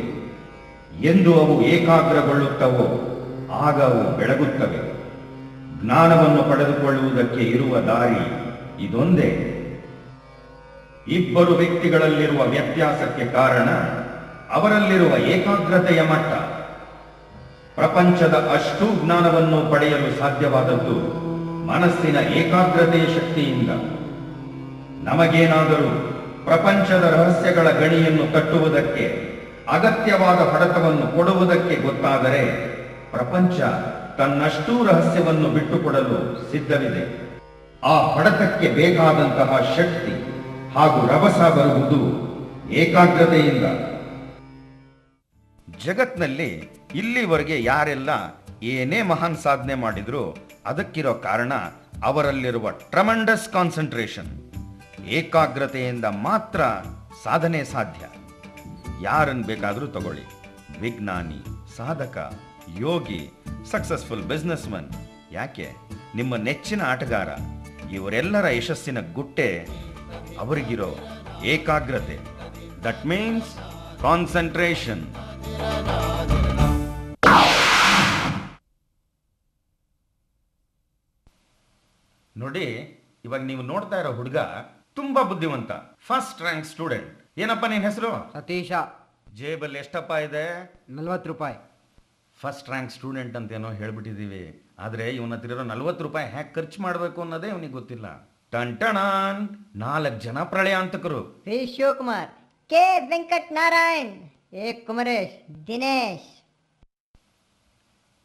ಎಂದು ಅವು ಏಕಾಗ್ರಗೊಳ್ಳುತ್ತವೋ ಆಗ ಅವು ಬೆಳಗುತ್ತವೆ. ಜ್ಞಾನವನ್ನು ಪಡೆದುಕೊಳ್ಳುವುದಕ್ಕೆ ಇರುವ ದಾರಿ ಇದೊಂದೇ. ಇಬ್ಬರು ವ್ಯಕ್ತಿಗಳಲ್ಲಿರುವ ವ್ಯತ್ಯಾಸಕ್ಕೆ ಕಾರಣ ಅವರಲ್ಲಿರುವ ಏಕಾಗ್ರತೆಯ ಮಟ್ಟ. ಪ್ರಪಂಚದ ಅಷ್ಟೂ ಜ್ಞಾನವನ್ನು ಪಡೆಯಲು ಸಾಧ್ಯವಾದದ್ದು ಮನಸ್ಸಿನ ಏಕಾಗ್ರತೆಯ ಶಕ್ತಿಯಿಂದ. ನಮಗೇನಾದರೂ ಪ್ರಪಂಚದ ರಹಸ್ಯಗಳ ಗಣಿಯನ್ನು ತಟ್ಟುವುದಕ್ಕೆ ಅಗತ್ಯವಾದ ಹೊಡೆತವನ್ನು ಕೊಡುವುದಕ್ಕೆ ಗೊತ್ತಾದರೆ ಪ್ರಪಂಚ ತನ್ನಷ್ಟೂ ರಹಸ್ಯವನ್ನು ಬಿಟ್ಟುಕೊಡಲು ಸಿದ್ಧವಿದೆ. ಆ ಹೊಡೆತಕ್ಕೆ ಬೇಕಾದಂತಹ ಶಕ್ತಿ ಹಾಗೂ ರಭಸ ಬರುವುದು ಏಕಾಗ್ರತೆಯಿಂದ. ಜಗತ್ನಲ್ಲಿ ಇಲ್ಲಿವರೆಗೆ ಯಾರೆಲ್ಲ ಏನೇ ಮಹಾನ್ ಸಾಧನೆ ಮಾಡಿದ್ರು ಅದಕ್ಕಿರೋ ಕಾರಣ ಅವರಲ್ಲಿರುವ ಟ್ರಮಂಡಸ್ ಕಾನ್ಸಂಟ್ರೇಷನ್. ಏಕಾಗ್ರತೆಯಿಂದ ಮಾತ್ರ ಸಾಧನೆ ಸಾಧ್ಯ. ಯಾರನ್ನು ಬೇಕಾದರೂ ತಗೊಳ್ಳಿ, ವಿಜ್ಞಾನಿ, ಸಾಧಕ, ಯೋಗಿ, ಸಕ್ಸಸ್ಫುಲ್ ಬಿಸ್ನೆಸ್ ಮನ್, ಯಾಕೆ ನಿಮ್ಮ ನೆಚ್ಚಿನ ಆಟಗಾರ, ಇವರೆಲ್ಲರ ಯಶಸ್ಸಿನ ಗುಟ್ಟೆ ಅವರಿಗಿರೋ ಏಕಾಗ್ರತೆ. That means concentration. ನೋಡಿ, ಇವಾಗ ನೀವು ನೋಡ್ತಾ ಇರೋ ಹುಡುಗ ತುಂಬಾ ಬುದ್ಧಿವಂತ, ಫಸ್ಟ್ ರ್ಯಾಂಕ್ ಸ್ಟೂಡೆಂಟ್. ಏನಪ್ಪ ನಿನ್ನ ಹೆಸರು? ಸತೀಶ. ಜೇಬಲ್ಲಿ ಎಷ್ಟಪ್ಪ ಇದೆ? 40 ರೂಪಾಯಿ. ಫಸ್ಟ್ ರ್ಯಾಂಕ್ ಸ್ಟೂಡೆಂಟ್ ಅಂತೇನೋ ಹೇಳ್ಬಿಟ್ಟಿದ್ದೀವಿ, ಆದರೆ ಇವನ ಹತ್ರ ಇರೋ 40 ರೂಪಾಯಿ ಹ್ಯಾಕ್ ಖರ್ಚು ಮಾಡಬೇಕು ಅನ್ನೋದೇ ಅವನಿಗೆ ಗೊತ್ತಿಲ್ಲ. ಟಂಟಣಾನ್, 4 ಜನ ಪ್ರಳಯಾಂತಕರು. P Shivakumar, K Venkat Narayan, A Kumaresh, Dinesh.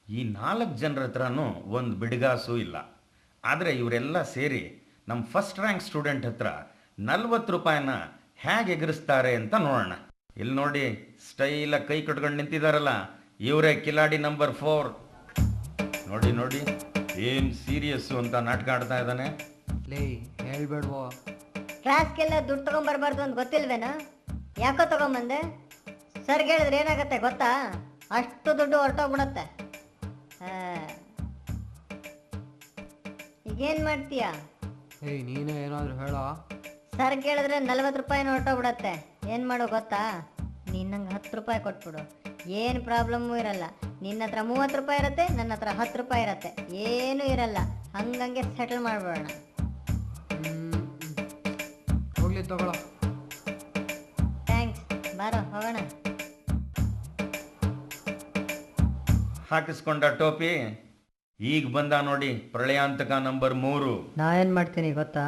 ಈ 4 ಜನರ ಹತ್ರನೂ ಒಂದು ಬಿಡಿಗಾಸು ಇಲ್ಲ. ಆದರೆ ಇವರೆಲ್ಲ ಸೇರಿ ನಮ್ಮ ಫಸ್ಟ್ ರ್ಯಾಂಕ್ ಸ್ಟೂಡೆಂಟ್ ಹತ್ರ 40 ರೂಪಾಯಿನ ಹೇಗೆ ಎಗರಿಸ್ತಾರೆ ಅಂತ ನೋಡೋಣ. ಇಲ್ಲಿ ನೋಡಿ, ಸ್ಟೈಲಾಗಿ ಕೈ ಕಟ್ಕೊಂಡು ನಿಂತಿದ್ದಾರಲ್ಲ, ಇವರೇ ಕಿಲಾಡಿ ನಂಬರ್ 4. ನೋಡಿ ನೋಡಿ ಏನ್ ಸೀರಿಯಸ್ಸು ಅಂತ ನಾಟಕ ಆಡ್ತಾ ಇದ್ದಾನೆ. ಲೇ ಹೇಳ್ಬೇಡ್ವೋ. ಕ್ಲಾಸ್ಗೆಲ್ಲ ದುಡ್ಡು ತಗೊಂಬರ್ಬಾರ್ದು ಅಂತ ಗೊತ್ತಿಲ್ವೇನೋ? ಯಾಕೋ ತಗೊಂಬಂದೆ? ಸರ್ಗೆ ಹೇಳಿದ್ರೆ ಏನಾಗತ್ತೆ ಗೊತ್ತಾ? ಅಷ್ಟು ದುಡ್ಡು ಹೊರಟೋಗ್ಬಿಡತ್ತೆ. ಈಗೇನು ಮಾಡ್ತೀಯಾ? ಏಯ್ ನೀನೇ ಏನಾದರೂ ಹೇಳೋ. ಸರ್ಗೆ ಹೇಳಿದ್ರೆ 40 ರೂಪಾಯಿನ ಹೊರಟೋಗ್ಬಿಡತ್ತೆ. ಏನು ಮಾಡೋ ಗೊತ್ತಾ? ನೀನು ನಂಗೆ 10 ರೂಪಾಯಿ ಕೊಟ್ಬಿಡು, ಏನು ಪ್ರಾಬ್ಲಮ್ಮು ಇರಲ್ಲ. ನಿನ್ನ ಹತ್ರ 30 ರೂಪಾಯಿ ಇರುತ್ತೆ, ನನ್ನ ಹತ್ರ 10 ರೂಪಾಯಿ ಇರುತ್ತೆ, ಏನೂ ಇರಲ್ಲ. ಹಂಗಂಗೆ ಸೆಟಲ್ ಮಾಡ್ಬಿಡೋಣ. ಹೋಗ್ಲಿ ತಗೊಳ್ಳೋ. ಥ್ಯಾಂಕ್ಸ್, ಬಾರೋ ಹೋಗೋಣ. ಹಾಕಿಸ್ಕೊಂಡ ಟೋಪಿ. ಈಗ ಬಂದ ನೋಡಿ ಪ್ರಳಯಾಂತಕ ನಂಬರ್ 3. ನಾ ಏನು ಮಾಡ್ತೀನಿ ಗೊತ್ತಾ?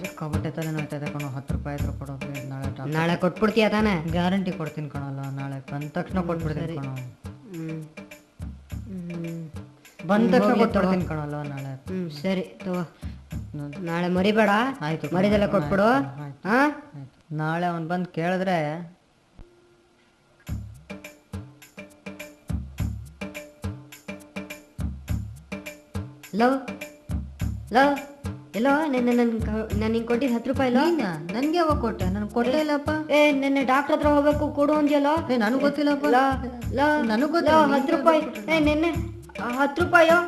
ಸಿಕ್ಕಾಬಿಟ್ಟೆ ತಲೆ ನೋಯ್ತದೆ ಕಣೋ. 10 ರೂಪಾಯಿ ಇದ್ರು ಕೊಡೋದು. ನಾಳೆ ಕೊಟ್ಬಿಡ್ತೀಯ ತಾನೆ? ಗ್ಯಾರಂಟಿ ಕೊಡ್ತೀನಿ ಕಣಲ್ಲ. ನಾಳೆ ಬಂದ ತಕ್ಷಣ ಕೊಟ್ಬಿಡ್ತೀನಿ ಕಣೋ. ಬಂದ ತಕ್ಷಣ ಕೊಟ್ಬಿಡ್ತೀನಿ ಕಣಲ್ಲ ನಾಳೆ. ಸರಿ ತಗೋ, ನಾಳೆ ಮರಿಬೇಡ. ಆಯ್ತು, ಮರಿದೆಲ್ಲ ಕೊಟ್ಬಿಡು. ಹಾ, ನಾಳೆ ಅವ್ನು ಬಂದು ಕೇಳಿದ್ರೆ ಲವ್ ಲವ್ ಎಲ್ಲೋ ನಿನ್ನೆ ನಾನು ಹಿಂಗೆ ಕೊಟ್ಟಿದ್ದು 10 ರೂಪಾಯಿ ಇಲ್ಲ. ನನಗೆ ಯಾವಾಗ ಕೊಟ್ಟೆ? ನನಗೆ ಕೊಟ್ಟೇ ಇಲ್ಲಪ್ಪ. ನಿನ್ನೆ ಡಾಕ್ಟರ್ ಹತ್ರ ಹೋಗ್ಬೇಕು ಕೊಡು ಅಂದ್ಯಲ್ಲ. ನನಗೆ ಗೊತ್ತಿಲ್ಲಪ್ಪ. ನನಗೆ ಗೊತ್ತಿಲ್ಲ. 10 ರೂಪಾಯಿ. ನಿನ್ನೆ 10 ರೂಪಾಯೋ?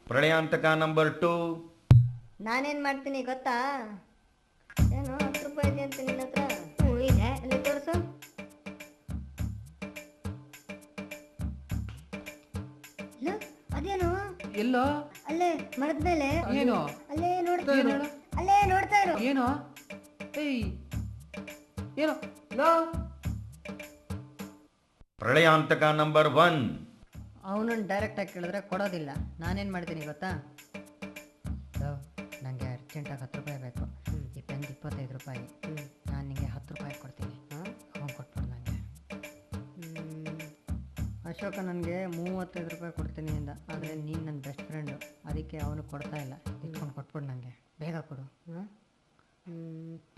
ಪ್ರಳಯಾಂತಕ ನಂಬರ್ 2. ನಾನೇನು ಮಾಡ್ತೀನಿ ಗೊತ್ತಾ? ಏನು 10 ರೂಪಾಯಿ ಇದೆ ಅಂತ ನಿನ್ನ ಹತ್ರ? ಇದೆ, ಅಲ್ಲಿ ತೋರಿಸು. ಅದೇನು ಎಲ್ಲೋ? ಅಲ್ಲೇ ಮರದ ಮೇಲೆ. ಏನು? ಅಲ್ಲೇ ನೋಡ್ತಾ ಇರು. ಅಲ್ಲೇ ನೋಡ್ತಾ ಇರು. ಏನೋ? ಏಯ್ ಏನೋ? ಲೋ ಪ್ರಳಯಾಂತಕ ನಂಬರ್ 1. ಅವನನ್ನು ಡೈರೆಕ್ಟಾಗಿ ಕೇಳಿದ್ರೆ ಕೊಡೋದಿಲ್ಲ. ನಾನೇನು ಮಾಡ್ತೀನಿ ಗೊತ್ತಾ? ನನಗೆ ಅರ್ಜೆಂಟಾಗಿ 10 ರೂಪಾಯಿ ಬೇಕು. ಈ ಪೆನ್ 25 ರೂಪಾಯಿ. ನಾನು ನಿಮಗೆ 10 ರೂಪಾಯಿ ಕೊಡ್ತೀನಿ. ಅವ್ನು ಕೊಟ್ಬಿಡು ನನಗೆ. ಅಶೋಕ ನನಗೆ 35 ರೂಪಾಯಿ ಕೊಡ್ತೀನಿ ಅಂದ. ಆದರೆ ನೀನು ನನ್ನ ಬೆಸ್ಟ್ ಫ್ರೆಂಡು, ಅದಕ್ಕೆ ಅವನು ಕೊಡ್ತಾ ಇಲ್ಲ. ಇಟ್ಕೊಂಡು ಕೊಟ್ಬಿಡು ನನಗೆ. ಬೇಗ ಕೊಡು.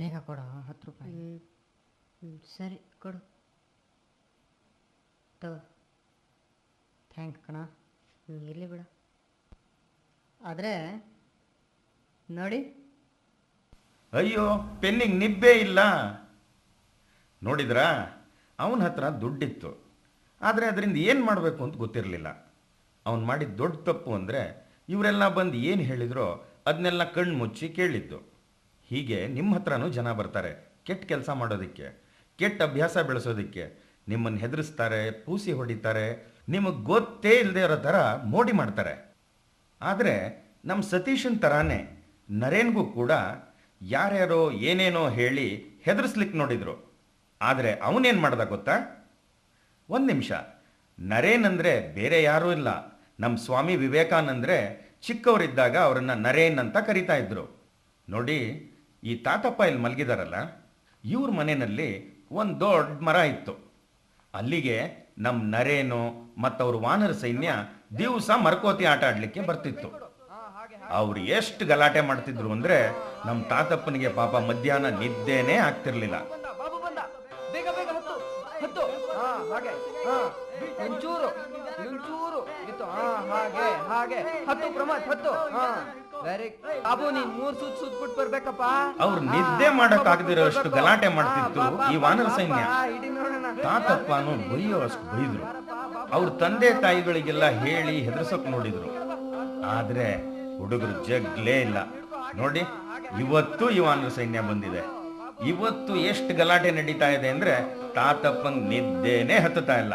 ಬೇಗ ಕೊಡು 10 ರೂಪಾಯಿ. ಸರಿ ಕೊಡು. ಥ್ಯಾಂಕ್ಸ್ ಕಣ. ಇರಲಿ ಬಿಡು. ಆದರೆ ನೋಡಿ, ಅಯ್ಯೋ ಪೆನ್ನಿಗೆ ನಿಬ್ಬೆ ಇಲ್ಲ. ನೋಡಿದ್ರಾ, ಅವನ ಹತ್ರ ದುಡ್ಡಿತ್ತು, ಆದರೆ ಅದರಿಂದ ಏನು ಮಾಡಬೇಕು ಅಂತ ಗೊತ್ತಿರಲಿಲ್ಲ. ಅವನು ಮಾಡಿದ ದೊಡ್ಡ ತಪ್ಪು ಅಂದರೆ ಇವರೆಲ್ಲ ಬಂದು ಏನು ಹೇಳಿದ್ರೋ ಅದನ್ನೆಲ್ಲ ಕಣ್ಣು ಮುಚ್ಚಿ ಕೇಳಿದ್ದು. ಹೀಗೆ ನಿಮ್ಮ ಹತ್ರನೂ ಜನ ಬರ್ತಾರೆ ಕೆಟ್ಟ ಕೆಲಸ ಮಾಡೋದಕ್ಕೆ, ಕೆಟ್ಟ ಅಭ್ಯಾಸ ಬೆಳೆಸೋದಕ್ಕೆ. ನಿಮ್ಮನ್ನು ಹೆದರಿಸ್ತಾರೆ, ಪೂಸಿ ಹೊಡಿತಾರೆ, ನಿಮಗೆ ಗೊತ್ತೇ ಇಲ್ಲದೆ ಇರೋ ಥರ ಮೋಡಿ ಮಾಡ್ತಾರೆ. ಆದರೆ ನಮ್ಮ ಸತೀಶನ್ ಥರಾನೇ ನರೇನ್ಗೂ ಕೂಡ ಯಾರ್ಯಾರೋ ಏನೇನೋ ಹೇಳಿ ಹೆದರಿಸ್ಲಿಕ್ಕೆ ನೋಡಿದ್ರು. ಆದರೆ ಅವನೇನು ಮಾಡ್ದ ಗೊತ್ತಾ? ಒಂದು ನಿಮಿಷ, ನರೇನ್ ಅಂದರೆ ಬೇರೆ ಯಾರೂ ಇಲ್ಲ, ನಮ್ಮ ಸ್ವಾಮಿ ವಿವೇಕಾನಂದ್ರೆ ಚಿಕ್ಕವರಿದ್ದಾಗ ಅವರನ್ನು ನರೇನ್ ಅಂತ ಕರಿತಾ ಇದ್ರು. ನೋಡಿ, ಈ ತಾತಪ್ಪ ಇಲ್ಲಿ ಮಲಗಿದಾರಲ್ಲ, ಇವ್ರ ಮನೆಯಲ್ಲಿ ಒಂದು ದೊಡ್ಡ ಮರ ಇತ್ತು. ಅಲ್ಲಿಗೆ ನಮ್ಮ ನರೇನು ಮತ್ತವ್ರ ವಾನರ ಸೈನ್ಯ ದಿವಸ ಮರಕೋತಿ ಆಟ ಆಡಲಿಕ್ಕೆ ಬರ್ತಿತ್ತು. ಅವ್ರು ಎಷ್ಟು ಗಲಾಟೆ ಮಾಡ್ತಿದ್ರು ಅಂದರೆ ನಮ್ಮ ತಾತಪ್ಪನಿಗೆ ಪಾಪ ಮಧ್ಯಾಹ್ನ ನಿದ್ದೆನೇ ಆಗ್ತಿರ್ಲಿಲ್ಲ. ಬಾಬು ಬಂದ, ಬೇಗ ಬೇಗ ಹತ್ತು ಹತ್ತು. ಹಾಗೆ ಒಂಚೂರು ಒಂಚೂರು ಇತ್ತು. ಹಾಗೆ ಹಾಗೆ ಹತ್ತು ಪ್ರಮಾತ್ ಹತ್ತು. ವೆರಿ ಬಾಬು, ನೀನ್ 3 ಸುತ್ಬಿಟ್ಟು ಬರ್ಬೇಕಪ್ಪ. ಅವ್ರು ನಿದ್ದೆ ಮಾಡಕ್ ಆಗದಿರೋಷ್ಟು ಗಲಾಟೆ ಮಾಡ್ತಿತ್ತು ಈ ವಾನರ ಸೈನ್ಯ. ತಾತಪ್ಪನು ಬೈಯೋ ಅಷ್ಟು ಬೈದ್ರು. ಅವ್ರ ತಂದೆ ತಾಯಿಗಳಿಗೆಲ್ಲ ಹೇಳಿ ಹೆದರ್ಸೋಕ್ ನೋಡಿದ್ರು. ಆದ್ರೆ ಹುಡುಗರು ಜಗ್ಲೇ ಇಲ್ಲ. ನೋಡಿ, ಇವತ್ತು ಈ ವಾನರ ಸೈನ್ಯ ಬಂದಿದೆ. ಇವತ್ತು ಎಷ್ಟು ಗಲಾಟೆ ನಡೀತಾ ಇದೆ ಅಂದ್ರೆ ತಾತಪ್ಪಂಗ್ ನಿದ್ದೆನೇ ಹತ್ತುತ್ತಾ ಇಲ್ಲ.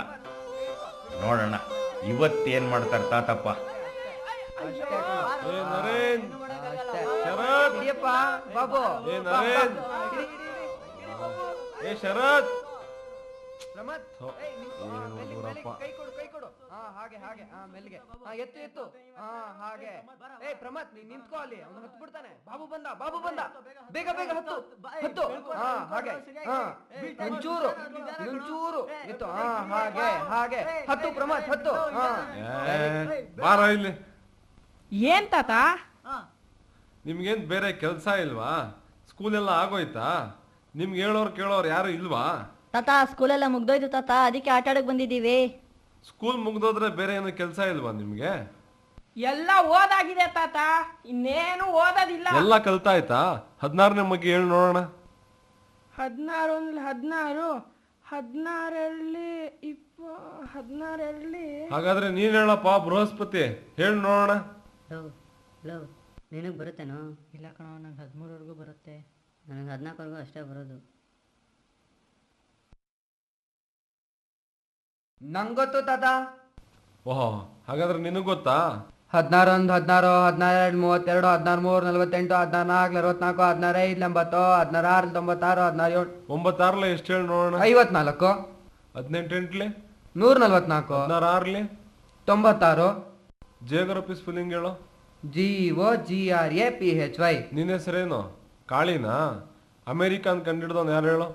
ನೋಡೋಣ ಇವತ್ತೇನ್ ಮಾಡ್ತಾರೆ ತಾತಪ್ಪ. ಬಾಬು ಶರತ್, ಕೈ ಕೊಡು. ಹಾಗೆ ಹಾಗೆ ಮೆಲ್ಲಿಗೆ ಎತ್ತು ಎತ್ತು. ಹಾಗೆ ಪ್ರಮತ್, ನೀನ್ ನಿಂತ್ಕೋ ಅಲ್ಲಿ, ಅವ್ನು ಹತ್ತು ಬಿಡ್ತಾನೆ. ಬಾಬು ಬಂದ, ಬೇಗ ಬೇಗ ಹತ್ತು ಹತ್ತು. ಹಾಗೆ ಒಂಚೂರು ಒಂಚೂರು ಇತ್ತು. ಹಾಗೆ ಹಾಗೆ ಹತ್ತು ಪ್ರಮತ್ ಹತ್ತು. ಬಾರ ಇಲ್ಲಿ. ಏನ್ ತಾತ? ನಿಮ್ಗೇನ್ ಬೇರೆ ಕೆಲಸ ಇಲ್ವಾ? ಸ್ಕೂಲೆಲ್ಲ ಆಗೋಯ್ತಾ? ನಿಮ್ಗೆ ಹೇಳೋರು ಕೇಳೋರು ಯಾರು ಇಲ್ವಾ? ತಾತ ಸ್ಕೂಲೆಲ್ಲ ಮುಗ್ದೋಯ್ತು ತಾತ, ಅದಕ್ಕೆ ಆಟ ಆಡಕ್ ಬಂದಿದ್ದೀವಿ. ಸ್ಕೂಲ್ ಮುಗ್ದೋದ್ರೆ ಬೇರೆ ಏನೋ ಕೆಲಸ ಇಲ್ವಾ ನಿಮ್ಗೆ? ಎಲ್ಲ ಓದಾಗಿದೆ ತಾತ, ಇನ್ನೇನು ಓದೋದಿಲ್ಲ. ಎಲ್ಲ ಕಲ್ತಾಯ್ತಾ? 16ನೇ ಬಗ್ಗೆ ಹೇಳಿ ನೋಡೋಣ. 16 16 16 ಹಾಗಾದ್ರೆ ನೀನ್ ಹೇಳಪ್ಪ ಬೃಹಸ್ಪತಿ, ಹೇಳಿ ನೋಡೋಣ. ಲವ್ ನಿನಗೆ ಬರುತ್ತೇನೋ? ಇಲ್ಲ ಕಣೋ, ನಂಗೆ 13ವರೆಗೂ ಬರುತ್ತೆ. ನನಗೆ 14ವರೆಗೂ ಅಷ್ಟೇ ಬರೋದು. ನಂಗೆ ಗೊತ್ತು ತಾತ. ಓಹೋ, ಹಾಗಾದ್ರೆ ನಿನಗ್ ಗೊತ್ತಾ? 16 1 16 17 32 16 3 48 16 64 65 80 16 96 96 96 ಎಷ್ಟು ಹೇಳಿ ನೋಡೋಣ. 54 18 144 16 96 ಜಿಯೋಗ್ರಫಿ ಸ್ಪೆಲ್ಲಿಂಗ್ ಹೇಳು. GOGRAPHY. ನಿನ್ನ ಹೆಸರೇನು? ಕಾಳಿನಾ? ಅಮೇರಿಕಾನ್ ಕಂಡಿಡ್ದವನು ಯಾರು ಹೇಳು?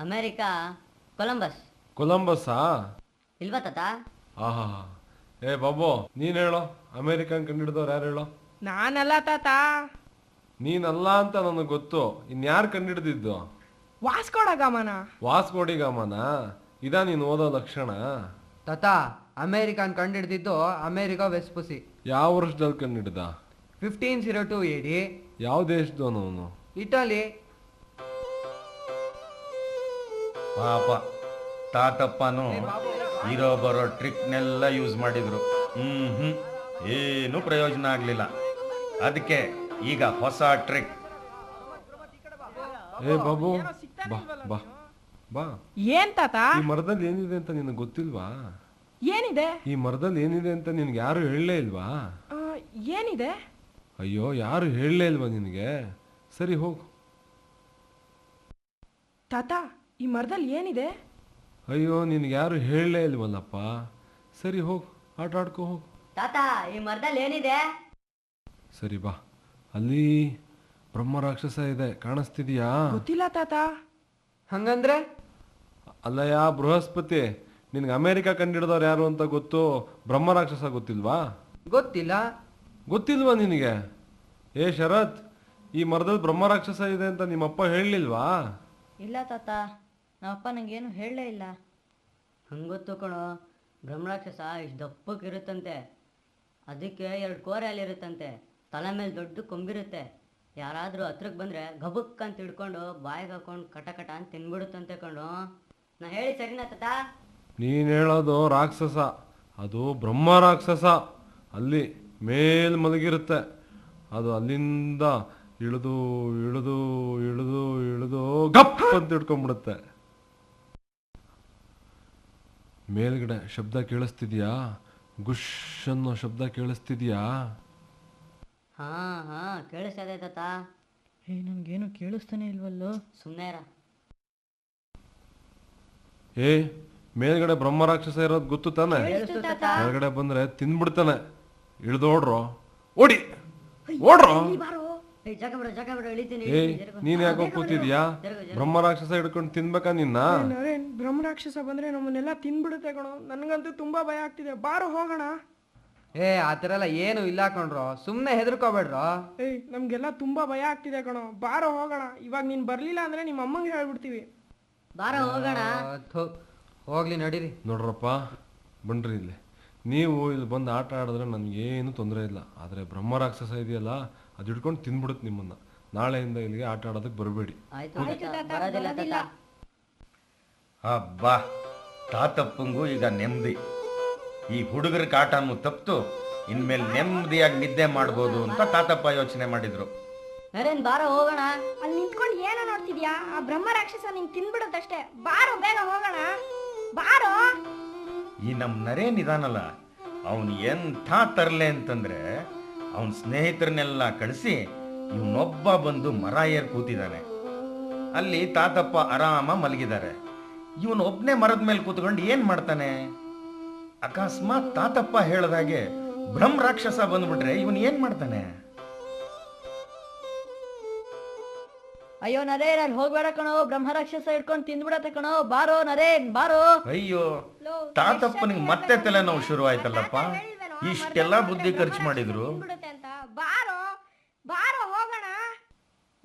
America Columbus. ಕೊಲಂಬಸ್ಸಾ? ಇಲ್ವಾ ತಾತ? ಆಹಾ, ಏ ಬಾಬು ನೀನ್ ಹೇಳು, ಅಮೇರಿಕಾನ್ ಕಂಡಿಡ್ದವ್ರು ಯಾರು ಹೇಳು? ನಾನಲ್ಲ ತಾತ, ನೀನಲ್ಲ ಅಂತ ನನಗೆ ಗೊತ್ತು, ಇನ್ಯಾರು ಕಂಡಿಡ್ದಿದ್ದು? ವಾಸ್ಕೋಡಗಾಮನ. ವಾಸ್ಕೋಡಿಗಾಮನ? ಇದಾ ನೀನು ಓದೋ ಲಕ್ಷಣ? ತಾತ, ಅಮೇರಿಕನ್ ಕಂಡಿಡ್ದಿದ್ದು ಅಮೇರಿಕಾ ವೆಸ್ಪುಸಿ. ಯಾವ ವರ್ಷದಲ್ಲಿ ಕಂಡಿಡ್ದ? 1502 AD. ಯಾವ ದೇಶದವನು ಅವನು? ಇಟಲಿ. ಪಾಪ ತಾತಪ್ಪನು ಇರೋ ಬರೋ ಟ್ರಿಕ್ನೆಲ್ಲ ಯೂಸ್ ಮಾಡಿದ್ರು. ಏನು ಪ್ರಯೋಜನ ಆಗ್ಲಿಲ್ಲ. ಅದಕ್ಕೆ ಈಗ ಹೊಸ ಟ್ರಿಕ್. ಏ ಬಾಬು, ಬಾ ಬಾ ಬಾ. ಏನ್ ತಾತ? ಈ ಮರದಲ್ಲಿ ಏನಿದೆ ಅಂತ ನಿನಗೆ ಗೊತ್ತಿಲ್ವಾ? ಏನಿದೆ? ಈ ಮರದಲ್ಲಿ ಏನಿದೆ ಅಂತ ನಿನ್ಗೆ ಯಾರು ಹೇಳಲೇ ಇಲ್ವಾ? ಏನಿದೆ? ಅಯ್ಯೋ, ಯಾರು ಹೇಳಲೇ ಇಲ್ವಾ ನಿನಗೆ? ಸರಿ ಹೋಗು. ತಾತ, ಈ ಮರದಲ್ಲಿ ಏನಿದೆ? ಅಯ್ಯೋ, ನಿನ್ಗೆ ಯಾರು ಹೇಳಲೇ ಇಲ್ವಲ್ಲಪ್ಪ. ಸರಿ ಹೋಗು, ಆಟ ಆಡ್ಕೊ ಹೋಗು. ತಾತ, ಈ ಮರದಲ್ಲಿ ಏನಿದೆ? ಸರಿ ಬಾ. ಅಲ್ಲಿ ಬ್ರಹ್ಮ ರಾಕ್ಷಸ ಇದೆ, ಕಾಣಿಸ್ತಿದ್ಯಾ? ಗೊತ್ತಿಲ್ಲ ತಾತ. ಹಂಗಂದ್ರೆ? ಅಲ್ಲಯ್ಯ ಬೃಹಸ್ಪತಿ, ನಿನ್ಗೆ ಅಮೇರಿಕಾ ಕಂಡಿಡ್ದವ್ರು ಯಾರು ಅಂತ ಗೊತ್ತು, ಬ್ರಹ್ಮ ರಾಕ್ಷಸ ಗೊತ್ತಿಲ್ವಾ? ಗೊತ್ತಿಲ್ಲ. ಗೊತ್ತಿಲ್ವಾ ನಿನಗೆ? ಏ ಶರತ್, ಈ ಮರದಲ್ಲಿ ಬ್ರಹ್ಮ ರಾಕ್ಷಸ ಇದೆ ಅಂತ ನಿಮ್ಮಪ್ಪ ಹೇಳಲಿಲ್ವಾ? ಇಲ್ಲ ತಾತ, ನಮ್ಮಪ್ಪ ನಂಗೇನು ಹೇಳಲೇ ಇಲ್ಲ. ಹಂಗೊತ್ತು ಕಣೋ, ಬ್ರಹ್ಮರಾಕ್ಷಸ ಇಷ್ಟು ದಪ್ಪಕ್ಕಿರುತ್ತಂತೆ. ಅದಕ್ಕೆ 2 ಕೋರೆ ಅಲ್ಲಿರುತ್ತಂತೆ. ತಲೆ ಮೇಲೆ ದೊಡ್ಡ ಕೊಂಬಿರುತ್ತೆ. ಯಾರಾದರೂ ಹತ್ರಕ್ಕೆ ಬಂದರೆ ಗಬುಕ್ ಅಂತ ಹಿಡ್ಕೊಂಡು ಬಾಯಿಗೆ ಹಾಕೊಂಡು ಕಟ ಕಟ ಅಂತ ತಿನ್ಬಿಡುತ್ತಂತೆ ಕಣೋ. ನಾ ಹೇಳಿ ಸರಿನಾ ತಾತ? ನೀನು ಹೇಳೋದು ರಾಕ್ಷಸ, ಅದು ಬ್ರಹ್ಮ ರಾಕ್ಷಸ. ಅಲ್ಲಿ ಮೇಲ್ ಮಲಗಿರುತ್ತೆ, ಅದು ಅಲ್ಲಿಂದ ಇಳಿದು ಇಳಿದು ಇಳಿದು ಇಳಿದು ಗಪ್ ಅಂತ ಹಿಡ್ಕೊಂಡ್ಬಿಡುತ್ತೆ. ಮೇಲ್ಗಡೆ ಶಬ್ದ ಕೇಳಿಸ್ತಿದ್ಯಾ? ಗುಶ್ ಅನ್ನೋ ಶಬ್ದ ಕೇಳಿಸ್ತಿದ್ಯಾ? ಹಾ ಕೇಳಿಸ್ತಾ ಇದೆ ತಾತ. ನನ್ಗೇನು ಕೇಳಿಸ್ತಾನೆ ಇಲ್ವಲ್ಲೋ. ಸುಮ್ಮನೆ ಇರ. ಏ, ಮೇಲ್ಗಡೆ ಬ್ರಹ್ಮ ರಾಕ್ಷಸ ಇರೋದು ಗೊತ್ತು ತಾನೆ? ಕೆಳಗಡೆ ಬಂದ್ರೆ ತಿಂದ್ಬಿಡ್ತಾನೆ. ಇಳ್ದೋಡ್ರೋ, ಓಡಿ ಓಡ್ರೋ. ಜಾಗ ಬಿಡ ಇಳಿತೀನಿ. ಏ, ನೀನ್ ಯಾಕೋ ಕೂತಿದ್ಯಾ? ಬ್ರಹ್ಮ ರಾಕ್ಷಸ ಹಿಡ್ಕೊಂಡು ತಿನ್ಬೇಕಾ ನಿನ್ನ? ನರೇನ್, ಬ್ರಹ್ಮರಾಕ್ಷಸ ಬಂದ್ರೆ ನಮ್ಮನ್ನೆಲ್ಲ ತಿನ್ಬಿಡುತ್ತೆ ಕಣೋ. ನನ್ಗಂತೂ ತುಂಬಾ ಭಯ ಆಗ್ತಿದೆ. ಬಾರೋ ಹೋಗೋಣ. ಏ, ಆ ಥರ ಎಲ್ಲ ಏನು ಇಲ್ಲ ಕಣ್ರೋ, ಸುಮ್ಮನೆ ಹೆದರ್ಕೋಬೇಡ್ರೋ. ನಮ್ಗೆಲ್ಲ ತುಂಬಾ ಭಯ ಆಗ್ತಿದೆ ಕಣೋ. ಬಾರೋ ಹೋಗೋಣ. ಇವಾಗ ನೀನ್ ಬರ್ಲಿಲ್ಲ ಅಂದ್ರೆ ನಿಮ್ಮ ಅಮ್ಮಂಗೆ ಹೇಳ್ಬಿಡ್ತೀವಿ. ಬಾರೋ ಹೋಗೋಣ. ಹೋಗ್ಲಿ ನಡೀರಿ. ನೋಡ್ರಪ್ಪ, ಬನ್ರಿ ಇಲ್ಲಿ. ನೀವು ಇಲ್ಲಿ ಬಂದು ಆಟ ಆಡಿದ್ರೆ ನನಗೇನು ತೊಂದರೆ ಇಲ್ಲ. ಆದರೆ ಬ್ರಹ್ಮ ರಾಕ್ಷಸ ಇದೆಯಲ್ಲ, ಅದು ಹಿಡ್ಕೊಂಡು ತಿಂದ್ಬಿಡುತ್ತೆ ನಿಮ್ಮನ್ನ. ನಾಳೆಯಿಂದ ಇಲ್ಲಿಗೆ ಆಟ ಆಡೋದಕ್ಕೆ ಬರಬೇಡಿ. ಆಯ್ತು ಬರೋದಿಲ್ಲ ತಾತ. ಹಬ್ಬಾ, ತಾತಪ್ಪಂಗೂ ಈಗ ನೆಮ್ಮದಿ. ಈ ಹುಡುಗರ ಕಾಟನ್ನು ತಪ್ಪಿತು, ಇನ್ಮೇಲೆ ನೆಮ್ಮದಿಯಾಗಿ ನಿದ್ದೆ ಮಾಡ್ಬೋದು ಅಂತ ತಾತಪ್ಪ ಯೋಚನೆ ಮಾಡಿದ್ರು. ನರೇನ್, ಬಾರೋ ಹೋಗೋಣ. ಅಲ್ಲಿ ನಿಂತ್ಕೊಂಡು ಏನೋ ನೋಡ್ತಿದ್ಯಾ? ಆ ಬ್ರಹ್ಮ ರಾಕ್ಷಸ ನಿಂಗೆ ತಿನ್ಬಿಡುತ್ತಷ್ಟೇ. ಬಾರೋ, ಬೇಗ ಹೋಗೋಣ. ಬಾರೋ. ಈ ನಮ್ಮ ನರೇನ್ ಇದಾನಲ್ಲ, ಅವನು ಎಂಥ ತರಲೆ ಅಂತಂದ್ರೆ, ಅವನ ಸ್ನೇಹಿತರನ್ನೆಲ್ಲ ಕಳಿಸಿ ಇವನೊಬ್ಬ ಬಂದು ಮರ ಏರ್ ಕೂತಿದ್ದಾನೆ. ಅಲ್ಲಿ ತಾತಪ್ಪ ಆರಾಮ ಮಲಗಿದ್ದಾರೆ. ಇವನು ಒಬ್ಬನೇ ಮರದ ಮೇಲೆ ಕೂತ್ಕೊಂಡು ಏನ್ ಮಾಡ್ತಾನೆ? ಅಕಸ್ಮಾತ್ ತಾತಪ್ಪ ಹೇಳ್ದಾಗೆ ಬ್ರಹ್ಮ ರಾಕ್ಷಸ ಬಂದ್ಬಿಟ್ರೆ ಇವನು ಏನ್ ಮಾಡ್ತಾನೆ? ಅಯ್ಯೋ ನರೇನ್, ಅಲ್ಲಿ ಹೋಗ್ಬೇಡ ಕಣೋ, ಬ್ರಹ್ಮ ರಾಕ್ಷಸ ಹಿಡ್ಕೊಂಡು ತಿಂದ್ಬಿಡತ್ತೆ ಕಣೋ. ಬಾರೋ ನರೇನ್, ಬಾರೋ. ಅಯ್ಯೋ, ತಾತಪ್ಪನಿಗೆ ಮತ್ತೆ ತಲೆನೋವು ಶುರು ಆಯ್ತಲ್ಲಪ್ಪ. ಇಷ್ಟೆಲ್ಲ ಬುದ್ಧಿ ಖರ್ಚು ಮಾಡಿದ್ರು. ಬಾರೋ ಬಾರೋ ಹೋಗೋಣ.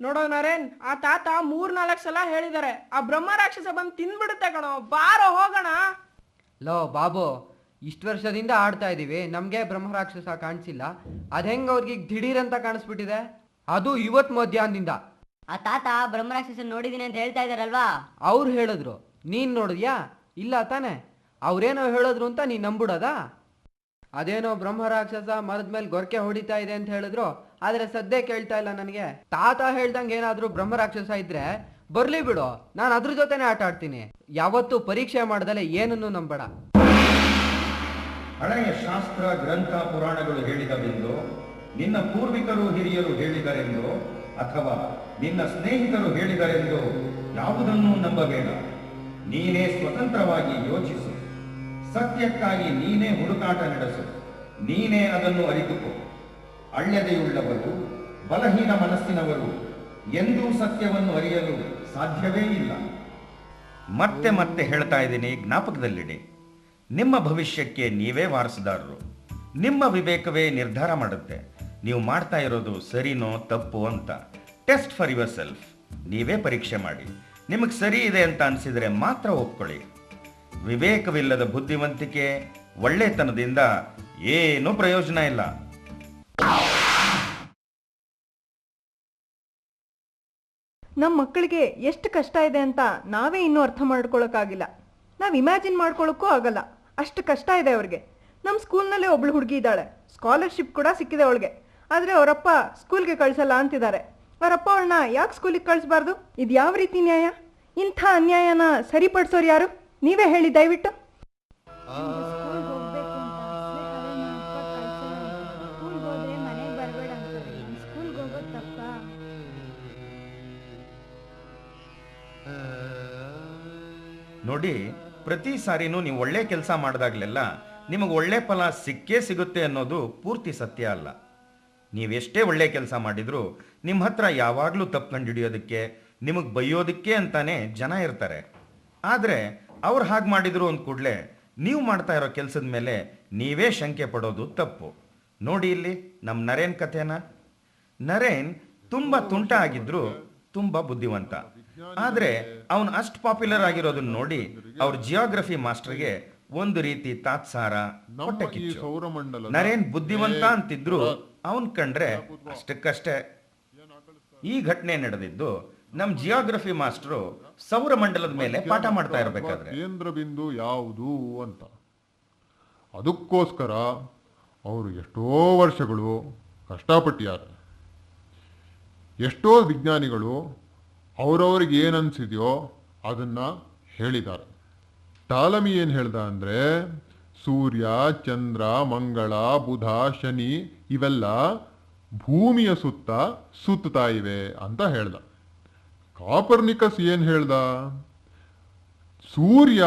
ನೋಡೋ ನರೇನ್, ಆ ತಾತ 3-4 ಸಲ ಹೇಳಿದ್ದಾರೆ ಆ ಬ್ರಹ್ಮ ರಾಕ್ಷಸ ಬಂದು ತಿನ್ಬಿಡುತ್ತೆ ಕಣೋ. ಬಾರೋ ಹೋಗೋಣ. ಲೋ ಬಾಬು, ಇಷ್ಟು ವರ್ಷದಿಂದ ಆಡ್ತಾ ಇದೀವಿ, ನಮ್ಗೆ ಬ್ರಹ್ಮರಾಕ್ಷಸ ಕಾಣಿಸಿಲ್ಲ, ಅದ್ ಹೆಂಗ್ ಅವ್ರಿಗೆ ದಿಢೀರ್ ಅಂತ ಕಾಣಿಸ್ಬಿಟ್ಟಿದೆ, ಅದು ಇವತ್ ಮಧ್ಯಾಹ್ನದಿಂದ. ಆ ತಾತ ಬ್ರಹ್ಮರಾಕ್ಷಸ ನೋಡಿದೀನಿ ಅಂತ ಹೇಳ್ತಾ ಇದಾರಲ್ವಾ? ಅವ್ರು ಹೇಳಿದ್ರು, ನೀನ್ ನೋಡಿದ್ಯಾ? ಇಲ್ಲ ತಾನೆ. ಅವ್ರೇನೋ ಹೇಳಿದ್ರು ಅಂತ ನೀನ್ ನಂಬಿಡೋದಾ? ಅದೇನೋ ಬ್ರಹ್ಮರಾಕ್ಷಸ ಮರದ ಮೇಲೆ ಗೊರಕೆ ಹೊಡಿತಾ ಇದೆ ಅಂತ ಹೇಳಿದ್ರು, ಆದ್ರೆ ಸದ್ಯ ಕೇಳ್ತಾ ಇಲ್ಲ ನನಗೆ. ತಾತ ಹೇಳ್ದಂಗೆ ಏನಾದ್ರೂ ಬ್ರಹ್ಮರಾಕ್ಷಸ ಇದ್ರೆ ಬರ್ಲಿ ಬಿಡು, ನಾನು ಅದ್ರ ಜೊತೆನೆ ಆಟ ಆಡ್ತೀನಿ. ಯಾವತ್ತೂ ಪರೀಕ್ಷೆ ಮಾಡ್ದಲೆ ಏನನ್ನು ನಂಬೇಡ. ಹಳೆಯ ಶಾಸ್ತ್ರ ಗ್ರಂಥ ಪುರಾಣಗಳು ಹೇಳಿದವೆಂದೋ, ನಿನ್ನ ಪೂರ್ವಿಕರು ಹಿರಿಯರು ಹೇಳಿದರೆಂದೋ, ಅಥವಾ ನಿನ್ನ ಸ್ನೇಹಿತರು ಹೇಳಿದರೆಂದೋ ಯಾವುದನ್ನೂ ನಂಬಬೇಡ. ನೀನೇ ಸ್ವತಂತ್ರವಾಗಿ ಯೋಚಿಸು, ಸತ್ಯಕ್ಕಾಗಿ ನೀನೇ ಹುಡುಕಾಟ ನಡೆಸು, ನೀನೇ ಅದನ್ನು ಅರಿತುಕೋ. ಅಳ್ಯದೆಯುಳ್ಳವರು, ಬಲಹೀನ ಮನಸ್ಸಿನವರು ಎಂದೂ ಸತ್ಯವನ್ನು ಅರಿಯಲು ಸಾಧ್ಯವೇ ಇಲ್ಲ. ಮತ್ತೆ ಮತ್ತೆ ಹೇಳ್ತಾ ಇದ್ದೀನಿ, ಜ್ಞಾಪಕದಲ್ಲಿಡಿ. ನಿಮ್ಮ ಭವಿಷ್ಯಕ್ಕೆ ನೀವೇ ವಾರಸುದಾರರು. ನಿಮ್ಮ ವಿವೇಕವೇ ನಿರ್ಧಾರ ಮಾಡುತ್ತೆ ನೀವು ಮಾಡ್ತಾ ಇರೋದು ಸರಿನೋ ತಪ್ಪು ಅಂತ. Test for your self. ನೀವೇ ಪರೀಕ್ಷೆ ಮಾಡಿ. ನಿಮಗೆ ಸರಿ ಇದೆ ಅಂತ ಅನಿಸಿದರೆ ಮಾತ್ರ ಒಪ್ಕೊಳ್ಳಿ. ವಿವೇಕವಿಲ್ಲದ ಬುದ್ಧಿವಂತಿಕೆ, ಒಳ್ಳೆತನದಿಂದ ಏನೂ ಪ್ರಯೋಜನ ಇಲ್ಲ. ನಮ್ಮ ಮಕ್ಕಳಿಗೆ ಎಷ್ಟು ಕಷ್ಟ ಇದೆ ಅಂತ ನಾವೇ ಇನ್ನೂ ಅರ್ಥ ಮಾಡ್ಕೊಳಕ್ಕಾಗಿಲ್ಲ. ನಾವು ಇಮ್ಯಾಜಿನ್ ಮಾಡ್ಕೊಳಕ್ಕೂ ಆಗಲ್ಲ, ಅಷ್ಟು ಕಷ್ಟ ಇದೆ ಅವ್ರಿಗೆ. ನಮ್ಮ ಸ್ಕೂಲ್ನಲ್ಲೇ ಒಬ್ಳು ಹುಡುಗಿ ಇದ್ದಾಳೆ, ಸ್ಕಾಲರ್ಶಿಪ್ ಕೂಡ ಸಿಕ್ಕಿದೆ ಅವಳಿಗೆ. ಆದರೆ ಅವರಪ್ಪ ಸ್ಕೂಲ್ಗೆ ಕಳಿಸಲ್ಲ ಅಂತಿದ್ದಾರೆ. ಅವರಪ್ಪ ಅವಳನ್ನ ಯಾಕೆ ಸ್ಕೂಲಿಗೆ ಕಳಿಸ್ಬಾರ್ದು? ಇದು ಯಾವ ರೀತಿ ನ್ಯಾಯ? ಇಂಥ ಅನ್ಯಾಯನ ಸರಿಪಡಿಸೋರು ಯಾರು? ನೀವೇ ಹೇಳಿ ದಯವಿಟ್ಟು. ನೋಡಿ, ಪ್ರತಿ ಸಾರಿನೂ ನೀವು ಒಳ್ಳೆ ಕೆಲಸ ಮಾಡಿದಾಗಲೆಲ್ಲ ನಿಮಗೆ ಒಳ್ಳೆ ಫಲ ಸಿಕ್ಕೇ ಸಿಗುತ್ತೆ ಅನ್ನೋದು ಪೂರ್ತಿ ಸತ್ಯ ಅಲ್ಲ. ನೀವೆಷ್ಟೇ ಒಳ್ಳೆ ಕೆಲಸ ಮಾಡಿದರೂ ನಿಮ್ಮ ಹತ್ರ ಯಾವಾಗಲೂ ತಪ್ಪು ಕಂಡುಹಿಡಿಯೋದಕ್ಕೆ, ನಿಮಗೆ ಬೈಯೋದಕ್ಕೆ ಅಂತಾನೆ ಜನ ಇರ್ತಾರೆ. ಆದರೆ ಅವ್ರು ಹಾಗೆ ಮಾಡಿದ್ರು ಅಂದ ಕೂಡಲೇ ನೀವು ಮಾಡ್ತಾ ಇರೋ ಕೆಲಸದ ಮೇಲೆ ನೀವೇ ಶಂಕೆ ಪಡೋದು ತಪ್ಪು. ನೋಡಿ ಇಲ್ಲಿ ನಮ್ಮ ನರೇನ್ ಕಥೆನ. ನರೇನ್ ತುಂಬ ತುಂಟ ಆಗಿದ್ರು ತುಂಬ ಬುದ್ಧಿವಂತ. ಆದರೆ ಅವನು ಅಷ್ಟು ಪಾಪ್ಯುಲರ್ ಆಗಿರೋದನ್ನ ನೋಡಿ ಅವ್ರ ಜಿಯೋಗ್ರಫಿ ಮಾಸ್ಟರ್ಗೆ ಒಂದು ರೀತಿ ತಾತ್ಸಾರ, ಹೊಟ್ಟೆ ಕಿಚ್ಚು. ನರೇನ್ ಬುದ್ಧಿವಂತ ಅಂತಿದ್ರು ಅವನ್ ಕಂಡ್ರೆ ಅಷ್ಟಕ್ಕಷ್ಟೇ. ಈ ಘಟನೆ ನಡೆದಿದ್ದು ನಮ್ ಜಿಯೋಗ್ರಫಿ ಮಾಸ್ಟರು ಸೌರಮಂಡಲದ ಮೇಲೆ ಪಾಠ ಮಾಡ್ತಾ ಇರಬೇಕಾದ್ರೆ. ಕೇಂದ್ರ ಬಿಂದು ಯಾವುದು ಅಂತ, ಅದಕ್ಕೋಸ್ಕರ ಅವರು ಎಷ್ಟೋ ವರ್ಷಗಳು ಕಷ್ಟಪಟ್ಟಿದ್ದಾರೆ. ಎಷ್ಟೋ ವಿಜ್ಞಾನಿಗಳು ಅವ್ರವ್ರಿಗೆ ಏನನ್ಸಿದೆಯೋ ಅದನ್ನ ಹೇಳಿದ್ದಾರೆ. ಟಾಲಮಿ ಏನು ಹೇಳ್ದ ಅಂದರೆ, ಸೂರ್ಯ, ಚಂದ್ರ, ಮಂಗಳ, ಬುಧ, ಶನಿ ಇವೆಲ್ಲ ಭೂಮಿಯ ಸುತ್ತ ಸುತ್ತಾ ಇವೆ ಅಂತ ಹೇಳ್ದ. ಕಾಪರ್ನಿಕಸ್ ಏನು ಹೇಳ್ದ? ಸೂರ್ಯ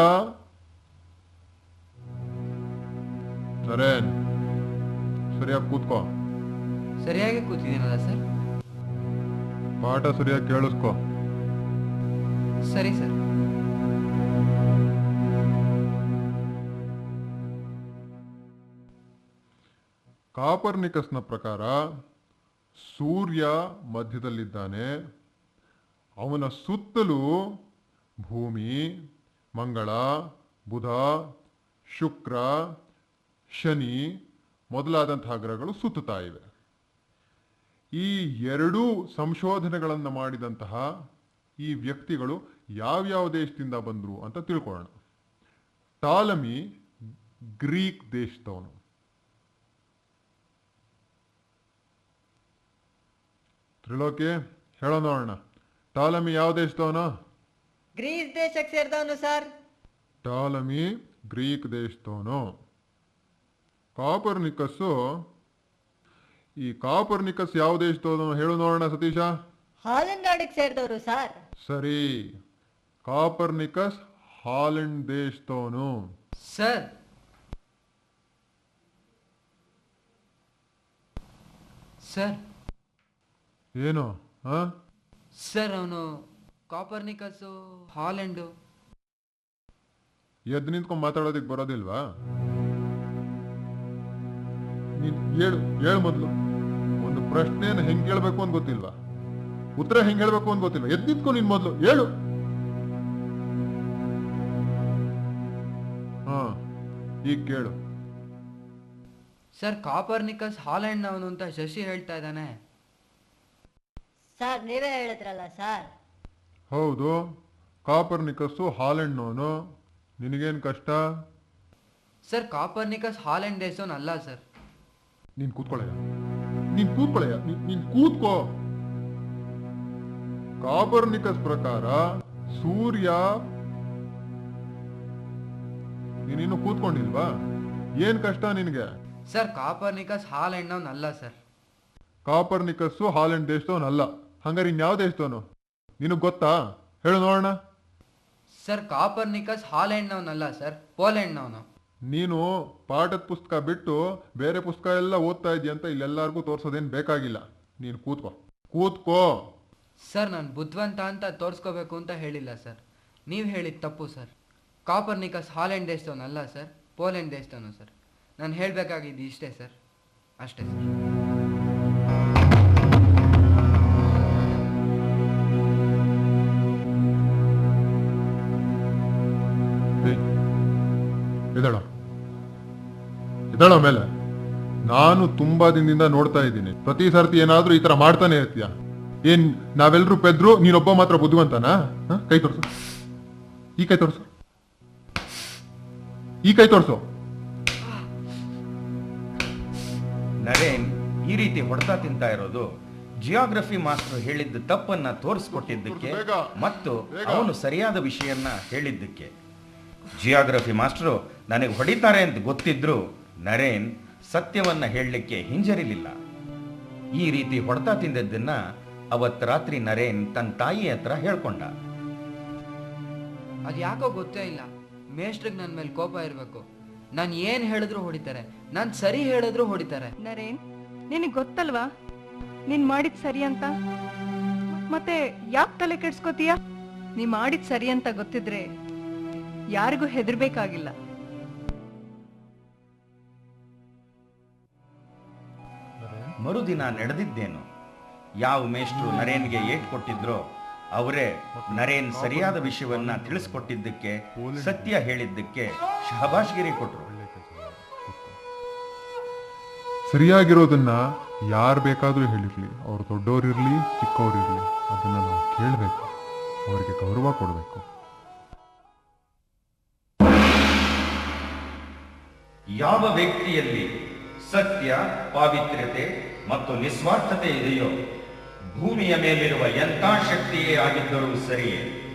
ನರೇನ್ ಸರಿಯಾಗಿ ಕೂತ್ಕೋ. ಸರಿಯಾಗಿ ಕೂತಿದ್ದೀನಲ್ಲ ಸರ್? ಪಾಠ ಸರಿಯಾಗಿ ಕೇಳಿಸ್ಕೋ. ಸರಿ ಸರ್. ಕಾಪರ್ನಿಕಸ್ನ ಪ್ರಕಾರ ಸೂರ್ಯ ಮಧ್ಯದಲ್ಲಿದ್ದಾನೆ, ಅವನ ಸುತ್ತಲೂ ಭೂಮಿ, ಮಂಗಳ, ಬುಧ, ಶುಕ್ರ, ಶನಿ ಮೊದಲಾದಂತಹ ಗ್ರಹಗಳು ಸುತ್ತುತ್ತಾ ಇವೆ. ಈ ಎರಡೂ ಸಂಶೋಧನೆಗಳನ್ನು ಮಾಡಿದಂತಹ ಈ ವ್ಯಕ್ತಿಗಳು ಯಾವ್ಯಾವ ದೇಶದಿಂದ ಬಂದರು ಅಂತ ತಿಳ್ಕೊಳ್ಳೋಣ. Ptolemy Greek ದೇಶದವನು. ತ್ರಿಲೋಕಿ ಹೇಳೋ ನೋಡೋಣ, ಟಾಲಮಿ ಯಾವ ದೇಶದವನು? ಗ್ರೀಸ್ ದೇಶಕ್ಕೆ ಸೇರಿದವನು ಸರ್. ಟಾಲಮಿ ಗ್ರೀಕ್ ದೇಶದವನು. ಕಾಪರ್ನಿಕಸ್ಸು, ಈ ಕಾಪರ್ನಿಕಸ್ ಯಾವ ದೇಶದವನು ಹೇಳು ನೋಡೋಣ ಸತೀಶ? ಹಾಲೆಂಡ್ ನಾಡಿಗೆ ಸೇರಿದವರು ಸರ್. ಸರಿ, ಕಾಪರ್ನಿಕಸ್ ಹಾಲೆಂಡ್ ದೇಶದವನು. ಸರ್ ಸರ್ ಏನು? ಸರ್ ಅವನು ಕಾಪರ್ನಿಕಸ್ಸು ಹಾಲೆಂಡು. ಎದ್ದು ನಿಂತ್ಕೊಂಡು ಮಾತಾಡೋದಕ್ಕೆ ಬರೋದಿಲ್ವಾ? ನೀನ್ ಹೇಳು ಮೊದಲು. ಒಂದು ಪ್ರಶ್ನೆಯನ್ನು ಹೆಂಗ್ ಕೇಳಬೇಕು ಅಂತ ಗೊತ್ತಿಲ್ವಾ? ಉತ್ತರ ಹೆಂಗ್ ಹೇಳ್ಬೇಕು ಅಂತ ಗೊತ್ತಿಲ್ವಾ? ಎದ್ದು ನಿಂತ್ಕೊಂಡು ನೀನ್ ಮೊದಲು ಹೇಳು. ಈಗ ಕೇಳು. ಸರ್ ಕಾಪರ್ನಿಕಸ್ ಹಾಲೆಂಡ್ನವನು ಅಂತ ಶಶಿ ಹೇಳ್ತಾ ಇದ್ದಾನೆ. ಸರ್ ನೀವೇ ಹೇಳಿದ್ರಲ್ಲ ಸರ್. ಹೌದು, ಕಾಪರ್ನಿಕಸ್ಸು ಹಾಲೆಂಡ್ನವನು. ನಿನಗೇನು ಕಷ್ಟ? ಸರ್ ಕಾಪರ್ನಿಕಸ್ ಹಾಲೆಂಡ್ ದೇಶವನ್ ಅಲ್ಲ ಸರ್. ನೀನ್ ಕೂತ್ಕೊಳ್ಳಯ್ಯ, ನೀನ್ ಕೂತ್ಕೋ. ಕಾಪರ್ನಿಕಸ್ ಪ್ರಕಾರ ಸೂರ್ಯ, ನೀನಿನ್ನು ಕೂತ್ಕೊಂಡಿಲ್ವಾ? ಏನ್ ಕಷ್ಟ ನಿನಗೆ? ಸರ್ ಕಾಪರ್ನಿಕಸ್ ಹಾಲೆಂಡ್ನವನ್ ಅಲ್ಲ ಸರ್. ಕಾಪರ್ನಿಕಸ್ಸು ಹಾಲೆಂಡ್ ದೇಶದವನಲ್ಲ. ಹಂಗಾರೆ ಇನ್ಯಾವ ದೇಶದವನು? ನಿನಗ್ ಗೊತ್ತಾ? ಹೇಳು ನೋಡೋಣ. ಸರ್ ಕಾಪರ್ನಿಕಸ್ ಹಾಲೆಂಡ್ನವನಲ್ಲ ಸರ್, ಪೋಲೆಂಡ್ನವನು. ನೀನು ಪಾಠದ ಪುಸ್ತಕ ಬಿಟ್ಟು ಬೇರೆ ಪುಸ್ತಕ ಎಲ್ಲ ಓದ್ತಾ ಇದೆಯಾ ಅಂತ ಇಲ್ಲೆಲ್ಲರಿಗೂ ತೋರ್ಸೋದೇನು ಬೇಕಾಗಿಲ್ಲ. ನೀನು ಕೂತ್ಕೋ. ಸರ್ ನಾನು ಬುದ್ಧಿವಂತ ಅಂತ ತೋರಿಸ್ಕೋಬೇಕು ಅಂತ ಹೇಳಿಲ್ಲ ಸರ್, ನೀವು ಹೇಳಿದ ತಪ್ಪು ಸರ್. ಕಾಪರ್ನಿಕಸ್ ಹಾಲೆಂಡ್ ದೇಶದವನಲ್ಲ ಸರ್, ಪೋಲೆಂಡ್ ದೇಶದವನು ಸರ್. ನಾನು ಹೇಳಬೇಕಾಗಿದ್ದು ಇಷ್ಟೇ ಸರ್, ಅಷ್ಟೇ ಸರ್. ಇದಳ ಮೇಲೆ ನಾನು ತುಂಬಾ ದಿನದಿಂದ ನೋಡ್ತಾ ಇದ್ದೀನಿ. ಪ್ರತಿ ಸರ್ತಿ ಏನಾದ್ರೂ ಈ ತರ ಮಾಡ್ತಾನೆ ಇರ್ತೀಯ. ಏನ್ ನಾವೆಲ್ಲರೂ ಪೆದ್ರು, ನೀನೊಬ್ಬ ಮಾತ್ರ ಬುದ್ಧಿವಂತನಾ? ಕೈ ತೋರ್ಸು, ಈ ಕೈ ತೋರ್ಸು, ಈ ಕೈ ತೋರ್ಸು. ನರೇನ್ ಈ ರೀತಿ ಹೊಡೆತ ತಿಂತಾ ಇರೋದು ಜಿಯೋಗ್ರಫಿ ಮಾಸ್ಟರ್ ಹೇಳಿದ್ದ ತಪ್ಪನ್ನ ತೋರಿಸ್ಕೊಟ್ಟಿದ್ದಕ್ಕೆ ಮತ್ತು ಅವನು ಸರಿಯಾದ ವಿಷಯನ್ನ ಹೇಳಿದ್ದಕ್ಕೆ. ಜಿಯೋಗ್ರಫಿ ಮಾಸ್ಟರು ನನಗೆ ಹೊಡಿತಾರೆ ಅಂತ ಗೊತ್ತಿದ್ರು ನರೇನ್ ಸತ್ಯವನ್ನ ಹೇಳಲಿಕ್ಕೆ ಹಿಂಜರಿಲಿಲ್ಲ. ಈ ರೀತಿ ಹೊಡೆತ ತಿಂದದ್ದನ್ನ ಅವತ್ತು ರಾತ್ರಿ ನರೇನ್ ತನ್ನ ತಾಯಿ ಹತ್ರ ಹೇಳ್ಕೊಂಡ. ಅದ್ಯಾಕೋ ಗೊತ್ತೇ ಇಲ್ಲ, ಮೇಷ್ಟ್ರಿಗೆ ನನ್ನ ಮೇಲೆ ಕೋಪ ಇರಬೇಕು. ನಾನು ಏನು ಹೇಳಿದ್ರು ಹೊಡಿತಾರೆ, ನಾನು ಸರಿ ಹೇಳಿದ್ರು ಹೊಡಿತಾರೆ. ನರೇನ್, ನಿನಗೆ ಗೊತ್ತಲ್ವಾ ನೀನ್ ಮಾಡಿದ್ ಸರಿ ಅಂತ? ಮತ್ತೆ ಯಾಕೆ ತಲೆ ಕೆಡ್ಸ್ಕೊತೀಯ? ನೀ ಮಾಡಿದ್ ಸರಿ ಅಂತ ಗೊತ್ತಿದ್ರೆ ಯಾರಿಗೂ ಹೆದರ್ಬೇಕಾಗಿಲ್ಲ. ಮರುದಿನ ನಡೆದಿದ್ದೇನು? ಯಾವ ಮೇಷ್ಟ್ರು ನರೇನ್ಗೆ ಏಟ್ ಕೊಟ್ಟಿದ್ರೋ ಅವರೇ ನರೇನ್ ಸರಿಯಾದ ವಿಷಯವನ್ನ ತಿಳಿಸ್ಕೊಟ್ಟಿದ್ದಕ್ಕೆ, ಸತ್ಯ ಹೇಳಿದ್ದಕ್ಕೆ ಶಹಬಾಷ್ಗಿರಿ ಕೊಟ್ರು. ಸರಿಯಾಗಿರೋದನ್ನ ಯಾರು ಬೇಕಾದ್ರೂ ಹೇಳಿರ್ಲಿ, ಅವ್ರು ದೊಡ್ಡವರಿರ್ಲಿ ಚಿಕ್ಕವರಿರ್ಲಿ, ಅದನ್ನ ನಾವು ಕೇಳಬೇಕು, ಅವರಿಗೆ ಗೌರವ ಕೊಡಬೇಕು. ಯಾವ ವ್ಯಕ್ತಿಯಲ್ಲಿ ಸತ್ಯ, ಪಾವಿತ್ರ್ಯತೆ ಮತ್ತು ನಿಸ್ವಾರ್ಥತೆ ಇದೆಯೋ, ಭೂಮಿಯ ಮೇಲಿರುವ ಎಂಥ ಶಕ್ತಿಯೇ ಆಗಿದ್ದರೂ ಸರಿಯೇ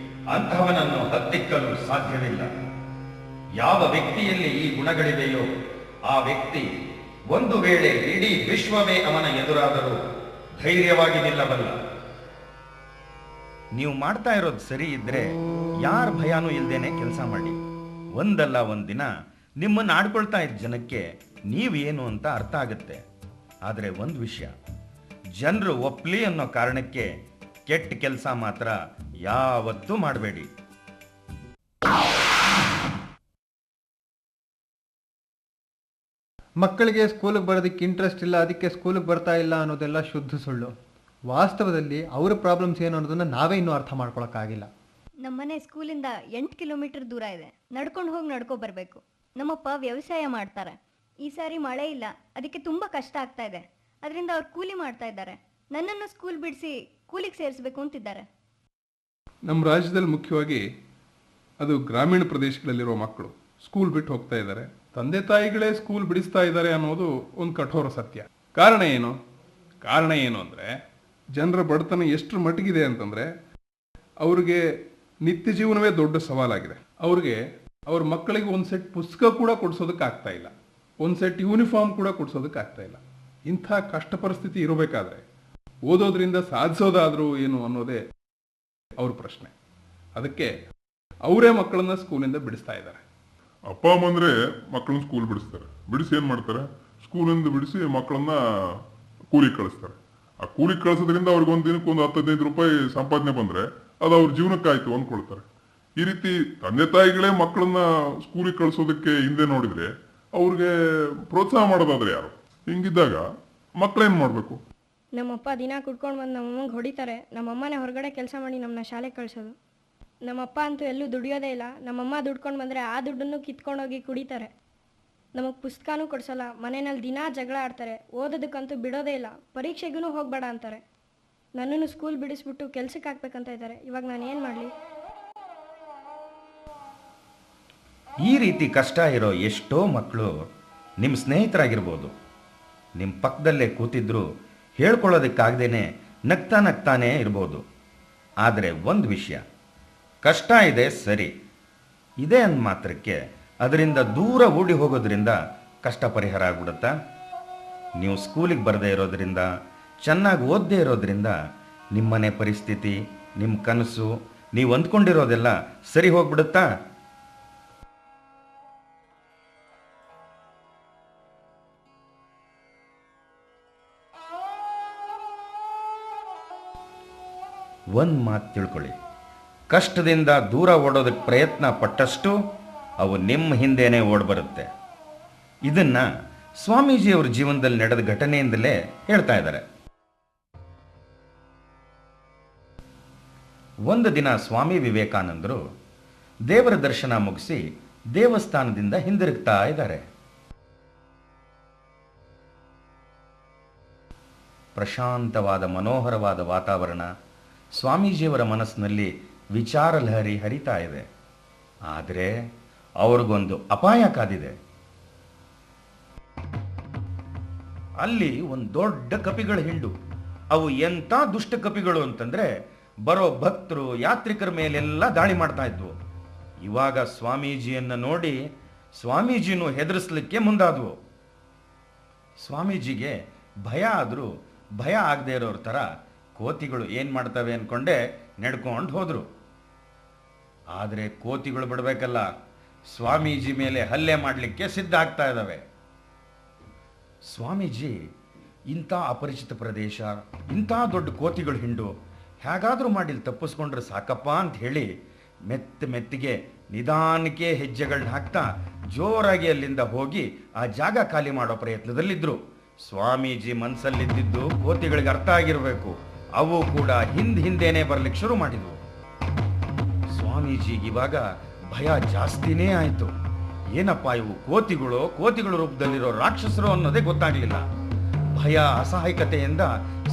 ಅಂಥವನನ್ನು ಹತ್ತಿಕ್ಕಲು ಸಾಧ್ಯವಿಲ್ಲ. ಯಾವ ವ್ಯಕ್ತಿಯಲ್ಲಿ ಈ ಗುಣಗಳಿವೆಯೋ ಆ ವ್ಯಕ್ತಿ ಒಂದು ವೇಳೆ ಇಡೀ ವಿಶ್ವವೇ ಅವನ ಎದುರಾದರೂ ಧೈರ್ಯವಾಗಿ ನಿಲ್ಲಬಲ್ಲ. ನೀವು ಮಾಡ್ತಾ ಇರೋದು ಸರಿ ಇದ್ರೆ ಯಾರ ಭಯನೂ ಇಲ್ದೇನೆ ಕೆಲಸ ಮಾಡಿ. ಒಂದಲ್ಲ ಒಂದಿನ ನಿಮ್ಮನ್ನು ಆಡ್ಕೊಳ್ತಾ ಇದ್ದ ಜನಕ್ಕೆ ನೀವೇನು ಅಂತ ಅರ್ಥ ಆಗುತ್ತೆ. ಆದರೆ ಒಂದು ವಿಷಯ, ಜನರು ಒಪ್ಲಿ ಅನ್ನೋ ಕಾರಣಕ್ಕೆ ಕೆಟ್ಟ ಕೆಲಸ ಮಾತ್ರ ಯಾವತ್ತೂ ಮಾಡಬೇಡಿ. ಮಕ್ಕಳಿಗೆ ಸ್ಕೂಲಿಗೆ ಬರೋದಕ್ಕೆ ಇಂಟ್ರೆಸ್ಟ್ ಇಲ್ಲ, ಅದಕ್ಕೆ ಸ್ಕೂಲಿಗೆ ಬರ್ತಾ ಇಲ್ಲ ಅನ್ನೋದೆಲ್ಲ ಶುದ್ಧ ಸುಳ್ಳು. ವಾಸ್ತವದಲ್ಲಿ ಅವರ ಪ್ರಾಬ್ಲಮ್ಸ್ ಏನು ಅನ್ನೋದನ್ನ ನಾವೇ ಇನ್ನೂ ಅರ್ಥ ಮಾಡ್ಕೊಳಕ್ಕಾಗಿಲ್ಲ. ನಮ್ಮನೆ ಸ್ಕೂಲಿಂದ 8 ಕಿಲೋಮೀಟರ್ ದೂರ ಇದೆ. ನಡ್ಕೊಂಡು ಹೋಗಿ ನಡ್ಕೊ ಬರಬೇಕು. ನಮ್ಮಪ್ಪ ವ್ಯವಸಾಯ ಮಾಡ್ತಾರೆ. ಈ ಸಾರಿ ಮಳೆ ಇಲ್ಲ, ಅದಕ್ಕೆ ತುಂಬ ಕಷ್ಟ ಆಗ್ತಾ ಇದೆ. ಅದರಿಂದ ಅವ್ರು ಕೂಲಿ ಮಾಡ್ತಾ ಇದ್ದಾರೆ. ನನ್ನನ್ನು ಸ್ಕೂಲ್ ಬಿಡಿಸಿ ಕೂಲಿಗೆ ಸೇರಿಸ್ಬೇಕು ಅಂತಿದ್ದಾರೆ. ನಮ್ಮ ರಾಜ್ಯದಲ್ಲಿ ಮುಖ್ಯವಾಗಿ ಅದು ಗ್ರಾಮೀಣ ಪ್ರದೇಶಗಳಲ್ಲಿರುವ ಮಕ್ಕಳು ಸ್ಕೂಲ್ ಬಿಟ್ಟು ಹೋಗ್ತಾ ಇದ್ದಾರೆ. ತಂದೆ ತಾಯಿಗಳೇ ಸ್ಕೂಲ್ ಬಿಡಿಸ್ತಾ ಇದ್ದಾರೆ ಅನ್ನೋದು ಒಂದು ಕಠೋರ ಸತ್ಯ. ಕಾರಣ ಏನು ಅಂದರೆ, ಜನರ ಬಡತನ ಎಷ್ಟು ಮಟ್ಟಿಗಿದೆ ಅಂತಂದರೆ, ಅವ್ರಿಗೆ ನಿತ್ಯ ಜೀವನವೇ ದೊಡ್ಡ ಸವಾಲಾಗಿದೆ. ಅವ್ರ ಮಕ್ಕಳಿಗೆ ಒಂದು ಸೆಟ್ ಪುಸ್ತಕ ಕೂಡ ಕೊಡಿಸೋದಕ್ಕೆ ಆಗ್ತಾ ಇಲ್ಲ, ಒಂದು ಸೆಟ್ ಯೂನಿಫಾರ್ಮ್ ಕೂಡ ಕೊಡಿಸೋದಕ್ಕೆ ಆಗ್ತಾ ಇಲ್ಲ. ಇಂಥ ಕಷ್ಟ ಪರಿಸ್ಥಿತಿ ಇರಬೇಕಾದ್ರೆ ಓದೋದ್ರಿಂದ ಸಾಧಿಸೋದಾದ್ರೂ ಏನು ಅನ್ನೋದೇ ಅವ್ರ ಪ್ರಶ್ನೆ. ಅದಕ್ಕೆ ಅವರೇ ಮಕ್ಕಳನ್ನ ಸ್ಕೂಲಿಂದ ಬಿಡಿಸ್ತಾ ಇದ್ದಾರೆ. ಅಪ್ಪ ಅಮ್ಮಂದ್ರೆ ಮಕ್ಕಳನ್ನ ಸ್ಕೂಲ್ ಬಿಡಿಸ್ತಾರೆ. ಬಿಡಿಸಿ ಏನ್ ಮಾಡ್ತಾರೆ? ಸ್ಕೂಲಿಂದ ಬಿಡಿಸಿ ಮಕ್ಕಳನ್ನ ಕೂಲಿಗೆ ಕಳಿಸ್ತಾರೆ. ಆ ಕೂಲಿಗೆ ಕಳಿಸೋದ್ರಿಂದ ಅವ್ರಿಗೆ ಒಂದು ದಿನಕ್ಕೆ ಒಂದು 10-15 ರೂಪಾಯಿ ಸಂಪಾದನೆ ಬಂದ್ರೆ ಅದು ಅವ್ರ ಜೀವನಕ್ಕಾಯ್ತು ಅಂದ್ಕೊಳ್ತಾರೆ. ಈ ರೀತಿ ತಂದೆ ತಾಯಿಗಳೇ ಮಕ್ಕಳನ್ನ ಸ್ಕೂಲಿಗೆ ಕಳಿಸೋದಕ್ಕೆ ಹಿಂದೆ ನೋಡಿದ್ರೆ ಅವ್ರಿಗೆ ಪ್ರೋತ್ಸಾಹ ಮಾಡೋದಾದ್ರೆ ಯಾರು? ಹಿಂಗಿದ್ದಾಗ ಮಕ್ಕಳೇನ್ ಮಾಡ್ಬೇಕು? ನಮ್ಮಪ್ಪ ದಿನ ಕುಡ್ಕೊಂಡು ಬಂದು ನಮ್ಮಮ್ಮಗೆ ಹೊಡಿತಾರೆ. ನಮ್ಮಮ್ಮನೇ ಹೊರಗಡೆ ಕೆಲಸ ಮಾಡಿ ನಮ್ಮನ್ನ ಶಾಲೆಗೆ ಕಳಿಸೋದು. ನಮ್ಮಪ್ಪ ಅಂತೂ ಎಲ್ಲೂ ದುಡಿಯೋದೇ ಇಲ್ಲ. ನಮ್ಮಮ್ಮ ದುಡ್ಕೊಂಡು ಬಂದರೆ ಆ ದುಡ್ಡನ್ನು ಕಿತ್ಕೊಂಡೋಗಿ ಕುಡಿತಾರೆ. ನಮಗೆ ಪುಸ್ತಕನೂ ಕೊಡ್ಸಲ್ಲ, ಮನೆಯಲ್ಲಿ ದಿನಾ ಜಗಳ ಆಡ್ತಾರೆ, ಓದೋದಕ್ಕಂತೂ ಬಿಡೋದೇ ಇಲ್ಲ, ಪರೀಕ್ಷೆಗೂ ಹೋಗಬೇಡ ಅಂತಾರೆ. ನನ್ನನ್ನು ಸ್ಕೂಲ್ ಬಿಡಿಸ್ಬಿಟ್ಟು ಕೆಲ್ಸಕ್ಕೆ ಹಾಕ್ಬೇಕಂತ ಇದ್ದಾರೆ. ಇವಾಗ ನಾನು ಏನು ಮಾಡಲಿ? ಈ ರೀತಿ ಕಷ್ಟ ಇರೋ ಎಷ್ಟೋ ಮಕ್ಕಳು ನಿಮ್ಮ ಸ್ನೇಹಿತರಾಗಿರ್ಬೋದು, ನಿಮ್ಮ ಪಕ್ಕದಲ್ಲೇ ಕೂತಿದ್ರು ಹೇಳ್ಕೊಳ್ಳೋದಕ್ಕಾಗ್ದೇನೆ ನಗ್ತಾ ನಗ್ತಾನೇ ಇರ್ಬೋದು. ಆದರೆ ಒಂದು ವಿಷಯ, ಕಷ್ಟ ಇದೆ ಸರಿ, ಇದೆ ಅಂದ ಮಾತ್ರಕ್ಕೆ ಅದರಿಂದ ದೂರ ಓಡಿ ಹೋಗೋದ್ರಿಂದ ಕಷ್ಟ ಪರಿಹಾರ ಆಗ್ಬಿಡುತ್ತಾ? ನೀವು ಸ್ಕೂಲಿಗೆ ಬರದೇ ಇರೋದ್ರಿಂದ, ಚೆನ್ನಾಗಿ ಓದದೇ ಇರೋದ್ರಿಂದ ನಿಮ್ಮನೆ ಪರಿಸ್ಥಿತಿ, ನಿಮ್ಮ ಕನಸು, ನೀವು ಅಂದ್ಕೊಂಡಿರೋದೆಲ್ಲ ಸರಿ ಹೋಗ್ಬಿಡುತ್ತಾ? ಒಂದು ಮಾತು ತಿಳ್ಕೊಳ್ಳಿ, ಕಷ್ಟದಿಂದ ದೂರ ಓಡೋದಕ್ಕೆ ಪ್ರಯತ್ನ ಪಟ್ಟಷ್ಟು ಅವು ನಿಮ್ಮ ಹಿಂದೆನೇ ಓಡ್ಬರುತ್ತೆ. ಇದನ್ನ ಸ್ವಾಮೀಜಿಯವರ ಜೀವನದಲ್ಲಿ ನಡೆದ ಘಟನೆಯಿಂದಲೇ ಹೇಳ್ತಾ ಇದ್ದಾರೆ. ಒಂದು ದಿನ ಸ್ವಾಮಿ ವಿವೇಕಾನಂದರು ದೇವರ ದರ್ಶನ ಮುಗಿಸಿ ದೇವಸ್ಥಾನದಿಂದ ಹಿಂದಿರುಗ್ತಾ ಇದ್ದಾರೆ. ಪ್ರಶಾಂತವಾದ ಮನೋಹರವಾದ ವಾತಾವರಣ, ಸ್ವಾಮೀಜಿಯವರ ಮನಸ್ಸಿನಲ್ಲಿ ವಿಚಾರ ಲಹರಿ ಹರಿತಾ ಇದೆ. ಆದರೆ ಅವ್ರಿಗೊಂದು ಅಪಾಯ ಕಾದಿದೆ. ಅಲ್ಲಿ ಒಂದು ದೊಡ್ಡ ಕಪಿಗಳ ಹಿಂಡು. ಅವು ಎಂಥ ದುಷ್ಟ ಕಪಿಗಳು ಅಂತಂದ್ರೆ ಬರೋ ಭಕ್ತರು ಯಾತ್ರಿಕರ ಮೇಲೆಲ್ಲ ದಾಳಿ ಮಾಡ್ತಾ ಇದ್ವು. ಇವಾಗ ಸ್ವಾಮೀಜಿಯನ್ನ ನೋಡಿ ಸ್ವಾಮೀಜಿನೂ ಹೆದರಿಸ್ಲಿಕ್ಕೆ ಮುಂದಾದ್ವು. ಸ್ವಾಮೀಜಿಗೆ ಭಯ ಆದರೂ ಭಯ ಆಗದೆ ಇರೋರ ಥರ ಕೋತಿಗಳು ಏನು ಮಾಡ್ತವೆ ಅಂದ್ಕೊಂಡೆ ನಡ್ಕೊಂಡು ಹೋದ್ರು. ಆದರೆ ಕೋತಿಗಳು ಬಿಡಬೇಕಲ್ಲ, ಸ್ವಾಮೀಜಿ ಮೇಲೆ ಹಲ್ಲೆ ಮಾಡಲಿಕ್ಕೆ ಸಿದ್ಧ ಆಗ್ತಾ ಇದ್ದಾವೆ. ಸ್ವಾಮೀಜಿ ಇಂಥ ಅಪರಿಚಿತ ಪ್ರದೇಶ, ಇಂಥ ದೊಡ್ಡ ಕೋತಿಗಳು ಹಿಂಡು, ಹೇಗಾದರೂ ಮಾಡಿ ತಪ್ಪಿಸ್ಕೊಂಡ್ರೆ ಸಾಕಪ್ಪ ಅಂತ ಹೇಳಿ ಮೆತ್ತಿಗೆ ನಿಧಾನಕ್ಕೆ ಹೆಜ್ಜೆಗಳನ್ನ ಹಾಕ್ತಾ ಜೋರಾಗಿ ಅಲ್ಲಿಂದ ಹೋಗಿ ಆ ಜಾಗ ಖಾಲಿ ಮಾಡೋ ಪ್ರಯತ್ನದಲ್ಲಿದ್ದರು. ಸ್ವಾಮೀಜಿ ಮನಸ್ಸಲ್ಲಿದ್ದಿದ್ದು ಕೋತಿಗಳಿಗೆ ಅರ್ಥ ಆಗಿರಬೇಕು. ಅವು ಕೂಡ ಹಿಂದೇನೆ ಬರ್ಲಿಕ್ಕೆ ಶುರು ಮಾಡಿದ್ವು. ಸ್ವಾಮೀಜಿಗೆ ಇವಾಗ ಭಯ ಜಾಸ್ತಿನೇ ಆಯಿತು. ಏನಪ್ಪ ಇವು ಕೋತಿಗಳ ರೂಪದಲ್ಲಿರೋ ರಾಕ್ಷಸರು ಅನ್ನೋದೇ ಗೊತ್ತಾಗ್ಲಿಲ್ಲ. ಭಯ ಅಸಹಾಯಕತೆಯಿಂದ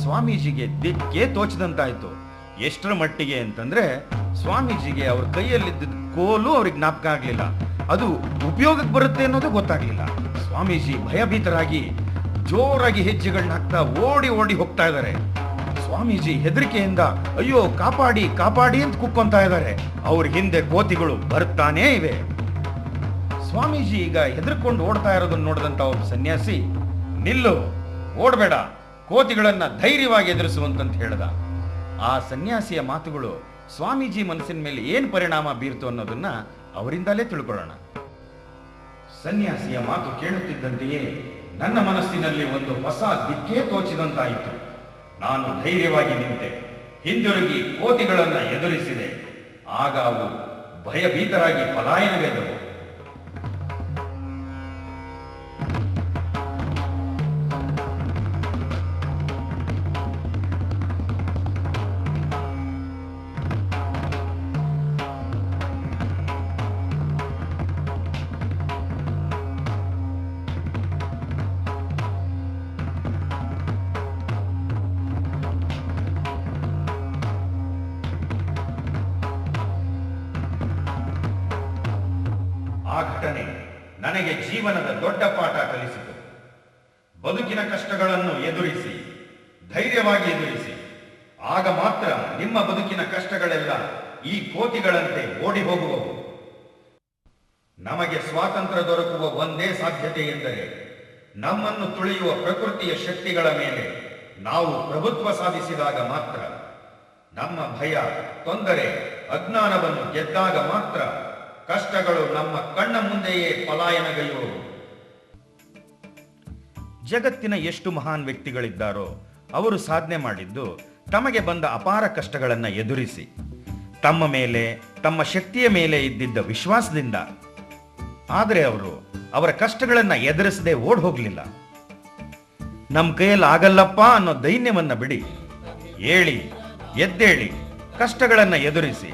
ಸ್ವಾಮೀಜಿಗೆ ದಿಕ್ಕೇ ತೋಚದಂತಾಯ್ತು. ಎಷ್ಟರ ಮಟ್ಟಿಗೆ ಅಂತಂದ್ರೆ ಸ್ವಾಮೀಜಿಗೆ ಅವ್ರ ಕೈಯಲ್ಲಿದ್ದ ಕೋಲು ಅವ್ರಿಗೆ ಜ್ಞಾಪಕ ಆಗ್ಲಿಲ್ಲ, ಅದು ಉಪಯೋಗಕ್ಕೆ ಬರುತ್ತೆ ಅನ್ನೋದು ಗೊತ್ತಾಗ್ಲಿಲ್ಲ. ಸ್ವಾಮೀಜಿ ಭಯಭೀತರಾಗಿ ಜೋರಾಗಿ ಹೆಜ್ಜೆಗಳನ್ನ ಹಾಕ್ತಾ ಓಡಿ ಹೋಗ್ತಾ ಇದ್ದಾರೆ. ಸ್ವಾಮೀಜಿ ಹೆದರಿಕೆಯಿಂದ ಅಯ್ಯೋ ಕಾಪಾಡಿ ಕಾಪಾಡಿ ಅಂತ ಕುಕ್ಕೊಂತಾ ಇದ್ದಾರೆ. ಅವ್ರ ಹಿಂದೆ ಕೋತಿಗಳು ಬರ್ತಾನೇ ಇವೆ. ಸ್ವಾಮೀಜಿ ಈಗ ಹೆದರ್ಕೊಂಡು ಓಡ್ತಾ ಇರೋದನ್ನ ನೋಡಿದಂತ ಒಬ್ಬ ಸನ್ಯಾಸಿ, ನಿಲ್ಲು, ಓಡಬೇಡ, ಕೋತಿಗಳನ್ನ ಧೈರ್ಯವಾಗಿ ಎದುರಿಸುವಂತಂತ ಹೇಳ್ದ. ಆ ಸನ್ಯಾಸಿಯ ಮಾತುಗಳು ಸ್ವಾಮೀಜಿ ಮನಸ್ಸಿನ ಮೇಲೆ ಏನು ಪರಿಣಾಮ ಬೀರ್ತು ಅನ್ನೋದನ್ನ ಅವರಿಂದಲೇ ತಿಳ್ಕೊಳ್ಳೋಣ. ಸನ್ಯಾಸಿಯ ಮಾತು ಕೇಳುತ್ತಿದ್ದಂತೆಯೇ ನನ್ನ ಮನಸ್ಸಿನಲ್ಲಿ ಒಂದು ಹೊಸ ದಿಕ್ಕೇ ತೋಚಿದಂತಾಯಿತು. ನಾನು ಧೈರ್ಯವಾಗಿ ನಿಂತೆ, ಹಿಂದಿರುಗಿ ಕೋತಿಗಳನ್ನ ಎದುರಿಸಿದೆ. ಆಗ ಅವು ಭಯಭೀತರಾಗಿ ಪಲಾಯನವೆದವು. ಆ ಘಟನೆ ನನಗೆ ಜೀವನದ ದೊಡ್ಡ ಪಾಠ ಕಲಿಸಿತು. ಬದುಕಿನ ಕಷ್ಟಗಳನ್ನು ಎದುರಿಸಿ, ಧೈರ್ಯವಾಗಿ ಎದುರಿಸಿ, ಆಗ ಮಾತ್ರ ನಿಮ್ಮ ಬದುಕಿನ ಕಷ್ಟಗಳೆಲ್ಲ ಈ ಕೋತಿಗಳಂತೆ ಓಡಿ ಹೋಗುವವು. ನಮಗೆ ಸ್ವಾತಂತ್ರ್ಯ ದೊರಕುವ ಒಂದೇ ಸಾಧ್ಯತೆ ಎಂದರೆ ನಮ್ಮನ್ನು ತುಳಿಯುವ ಪ್ರಕೃತಿಯ ಶಕ್ತಿಗಳ ಮೇಲೆ ನಾವು ಪ್ರಭುತ್ವ ಸಾಧಿಸಿದಾಗ ಮಾತ್ರ. ನಮ್ಮ ಭಯ, ತೊಂದರೆ, ಅಜ್ಞಾನವನ್ನು ಗೆದ್ದಾಗ ಮಾತ್ರ ಕಷ್ಟಗಳು ನಮ್ಮ ಕಣ್ಣ ಮುಂದೆಯೇ ಪಲಾಯನಗೈಯುವವು. ಜಗತ್ತಿನ ಎಷ್ಟು ಮಹಾನ್ ವ್ಯಕ್ತಿಗಳಿದ್ದಾರೋ ಅವರು ಸಾಧನೆ ಮಾಡಿದ್ದು ತಮಗೆ ಬಂದ ಅಪಾರ ಕಷ್ಟಗಳನ್ನು ಎದುರಿಸಿ, ತಮ್ಮ ಮೇಲೆ, ತಮ್ಮ ಶಕ್ತಿಯ ಮೇಲೆ ಇದ್ದಿದ್ದ ವಿಶ್ವಾಸದಿಂದ. ಆದರೆ ಅವರು ಅವರ ಕಷ್ಟಗಳನ್ನು ಎದುರಿಸದೆ ಓಡ್ ಹೋಗ್ಲಿಲ್ಲ. ನಮ್ಮ ಕೈಯಲ್ಲಿ ಆಗಲ್ಲಪ್ಪ ಅನ್ನೋ ದೈನ್ಯವನ್ನ ಬಿಡಿ, ಏಳಿ ಎದ್ದೇಳಿ ಕಷ್ಟಗಳನ್ನು ಎದುರಿಸಿ.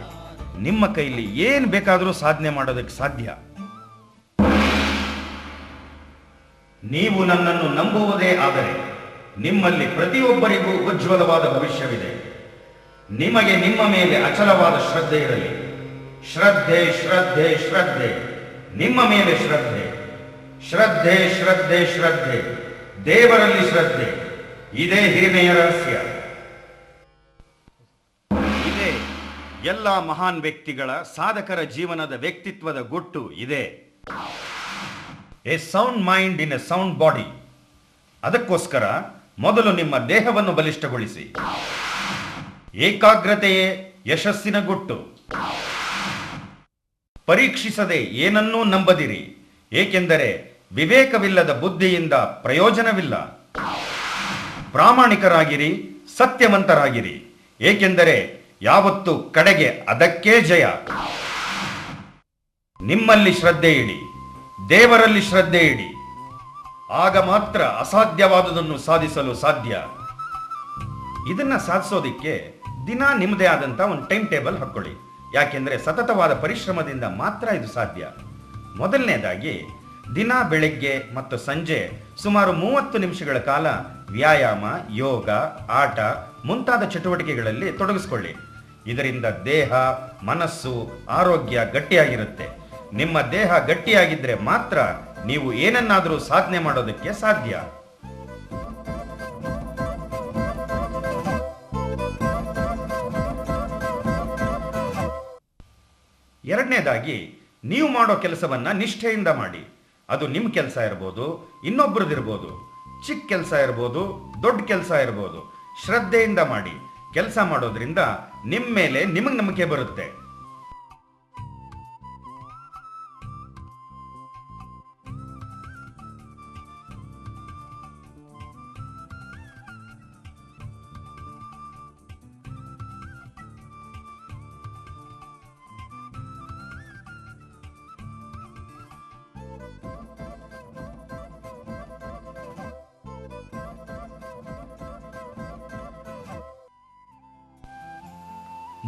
ನಿಮ್ಮ ಕೈಲಿ ಏನ್ ಬೇಕಾದರೂ ಸಾಧನೆ ಮಾಡೋದಕ್ಕೆ ಸಾಧ್ಯ. ನೀವು ನನ್ನನ್ನು ನಂಬುವುದೇ ಆದರೆ ನಿಮ್ಮಲ್ಲಿ ಪ್ರತಿಯೊಬ್ಬರಿಗೂ ಉಜ್ವಲವಾದ ಭವಿಷ್ಯವಿದೆ. ನಿಮಗೆ ನಿಮ್ಮ ಮೇಲೆ ಅಚಲವಾದ ಶ್ರದ್ಧೆ ಇರಲಿ. ಶ್ರದ್ಧೆ ಶ್ರದ್ಧೆ ಶ್ರದ್ಧೆ, ನಿಮ್ಮ ಮೇಲೆ ಶ್ರದ್ಧೆ. ಶ್ರದ್ಧೆ ಶ್ರದ್ಧೆ ಶ್ರದ್ಧೆ, ದೇವರಲ್ಲಿ ಶ್ರದ್ಧೆ. ಇದೇ ಹಿರಿಮೆಯ ರಹಸ್ಯ. ಇದೇ ಎಲ್ಲ ಮಹಾನ್ ವ್ಯಕ್ತಿಗಳ, ಸಾಧಕರ ಜೀವನದ ವ್ಯಕ್ತಿತ್ವದ ಗುಟ್ಟು ಇದೆ. A sound mind in A sound body. ಅದಕ್ಕೋಸ್ಕರ ಮೊದಲು ನಿಮ್ಮ ದೇಹವನ್ನು ಬಲಿಷ್ಠಗೊಳಿಸಿ. ಏಕಾಗ್ರತೆಯೇ ಯಶಸ್ಸಿನ ಗುಟ್ಟು. ಪರೀಕ್ಷಿಸದೆ ಏನನ್ನೂ ನಂಬದಿರಿ, ಏಕೆಂದರೆ ವಿವೇಕವಿಲ್ಲದ ಬುದ್ಧಿಯಿಂದ ಪ್ರಯೋಜನವಿಲ್ಲ. ಪ್ರಾಮಾಣಿಕರಾಗಿರಿ, ಸತ್ಯವಂತರಾಗಿರಿ, ಏಕೆಂದರೆ ಯಾವತ್ತೂ ಕಡೆಗೆ ಅದಕ್ಕೇ ಜಯ. ನಿಮ್ಮಲ್ಲಿ ಶ್ರದ್ಧೆ ಇಡಿ, ದೇವರಲ್ಲಿ ಶ್ರದ್ಧೆ ಇಡಿ. ಆಗ ಮಾತ್ರ ಅಸಾಧ್ಯವಾದುದನ್ನು ಸಾಧಿಸಲು ಸಾಧ್ಯ. ಇದನ್ನ ಸಾಧಿಸೋದಿಕ್ಕೆ ದಿನ ನಿಮ್ಮದೇ ಆದಂತ ಒಂದು ಟೈಮ್ ಟೇಬಲ್ ಹಾಕೊಳ್ಳಿ. ಯಾಕೆಂದ್ರೆ ಸತತವಾದ ಪರಿಶ್ರಮದಿಂದ ಮಾತ್ರ ಇದು ಸಾಧ್ಯ. ಮೊದಲನೇದಾಗಿ ದಿನ ಬೆಳಗ್ಗೆ ಮತ್ತು ಸಂಜೆ ಸುಮಾರು 30 ನಿಮಿಷಗಳ ಕಾಲ ವ್ಯಾಯಾಮ, ಯೋಗ, ಆಟ ಮುಂತಾದ ಚಟುವಟಿಕೆಗಳಲ್ಲಿ ತೊಡಗಿಸಿಕೊಳ್ಳಿ. ಇದರಿಂದ ದೇಹ, ಮನಸ್ಸು, ಆರೋಗ್ಯ ಗಟ್ಟಿಯಾಗಿರುತ್ತೆ. ನಿಮ್ಮ ದೇಹ ಗಟ್ಟಿಯಾಗಿದ್ರೆ ಮಾತ್ರ ನೀವು ಏನನ್ನಾದರೂ ಸಾಧನೆ ಮಾಡೋದಕ್ಕೆ ಸಾಧ್ಯ. ಎರಡನೇದಾಗಿ, ನೀವು ಮಾಡೋ ಕೆಲಸವನ್ನ ನಿಷ್ಠೆಯಿಂದ ಮಾಡಿ. ಅದು ನಿಮ್ಮ ಕೆಲಸ ಇರ್ಬೋದು, ಇನ್ನೊಬ್ಬರದಿರ್ಬೋದು. ಚಿಕ್ಕ ಕೆಲಸ ಇರ್ಬೋದು, ದೊಡ್ಡ ಕೆಲಸ ಇರ್ಬೋದು. ಶ್ರದ್ಧೆಯಿಂದ ಮಾಡಿ. ಕೆಲಸ ಮಾಡೋದ್ರಿಂದ ನಿಮ್ಮ ಮೇಲೆ ನಿಮಗೆ ನಂಬಿಕೆ ಬರುತ್ತೆ.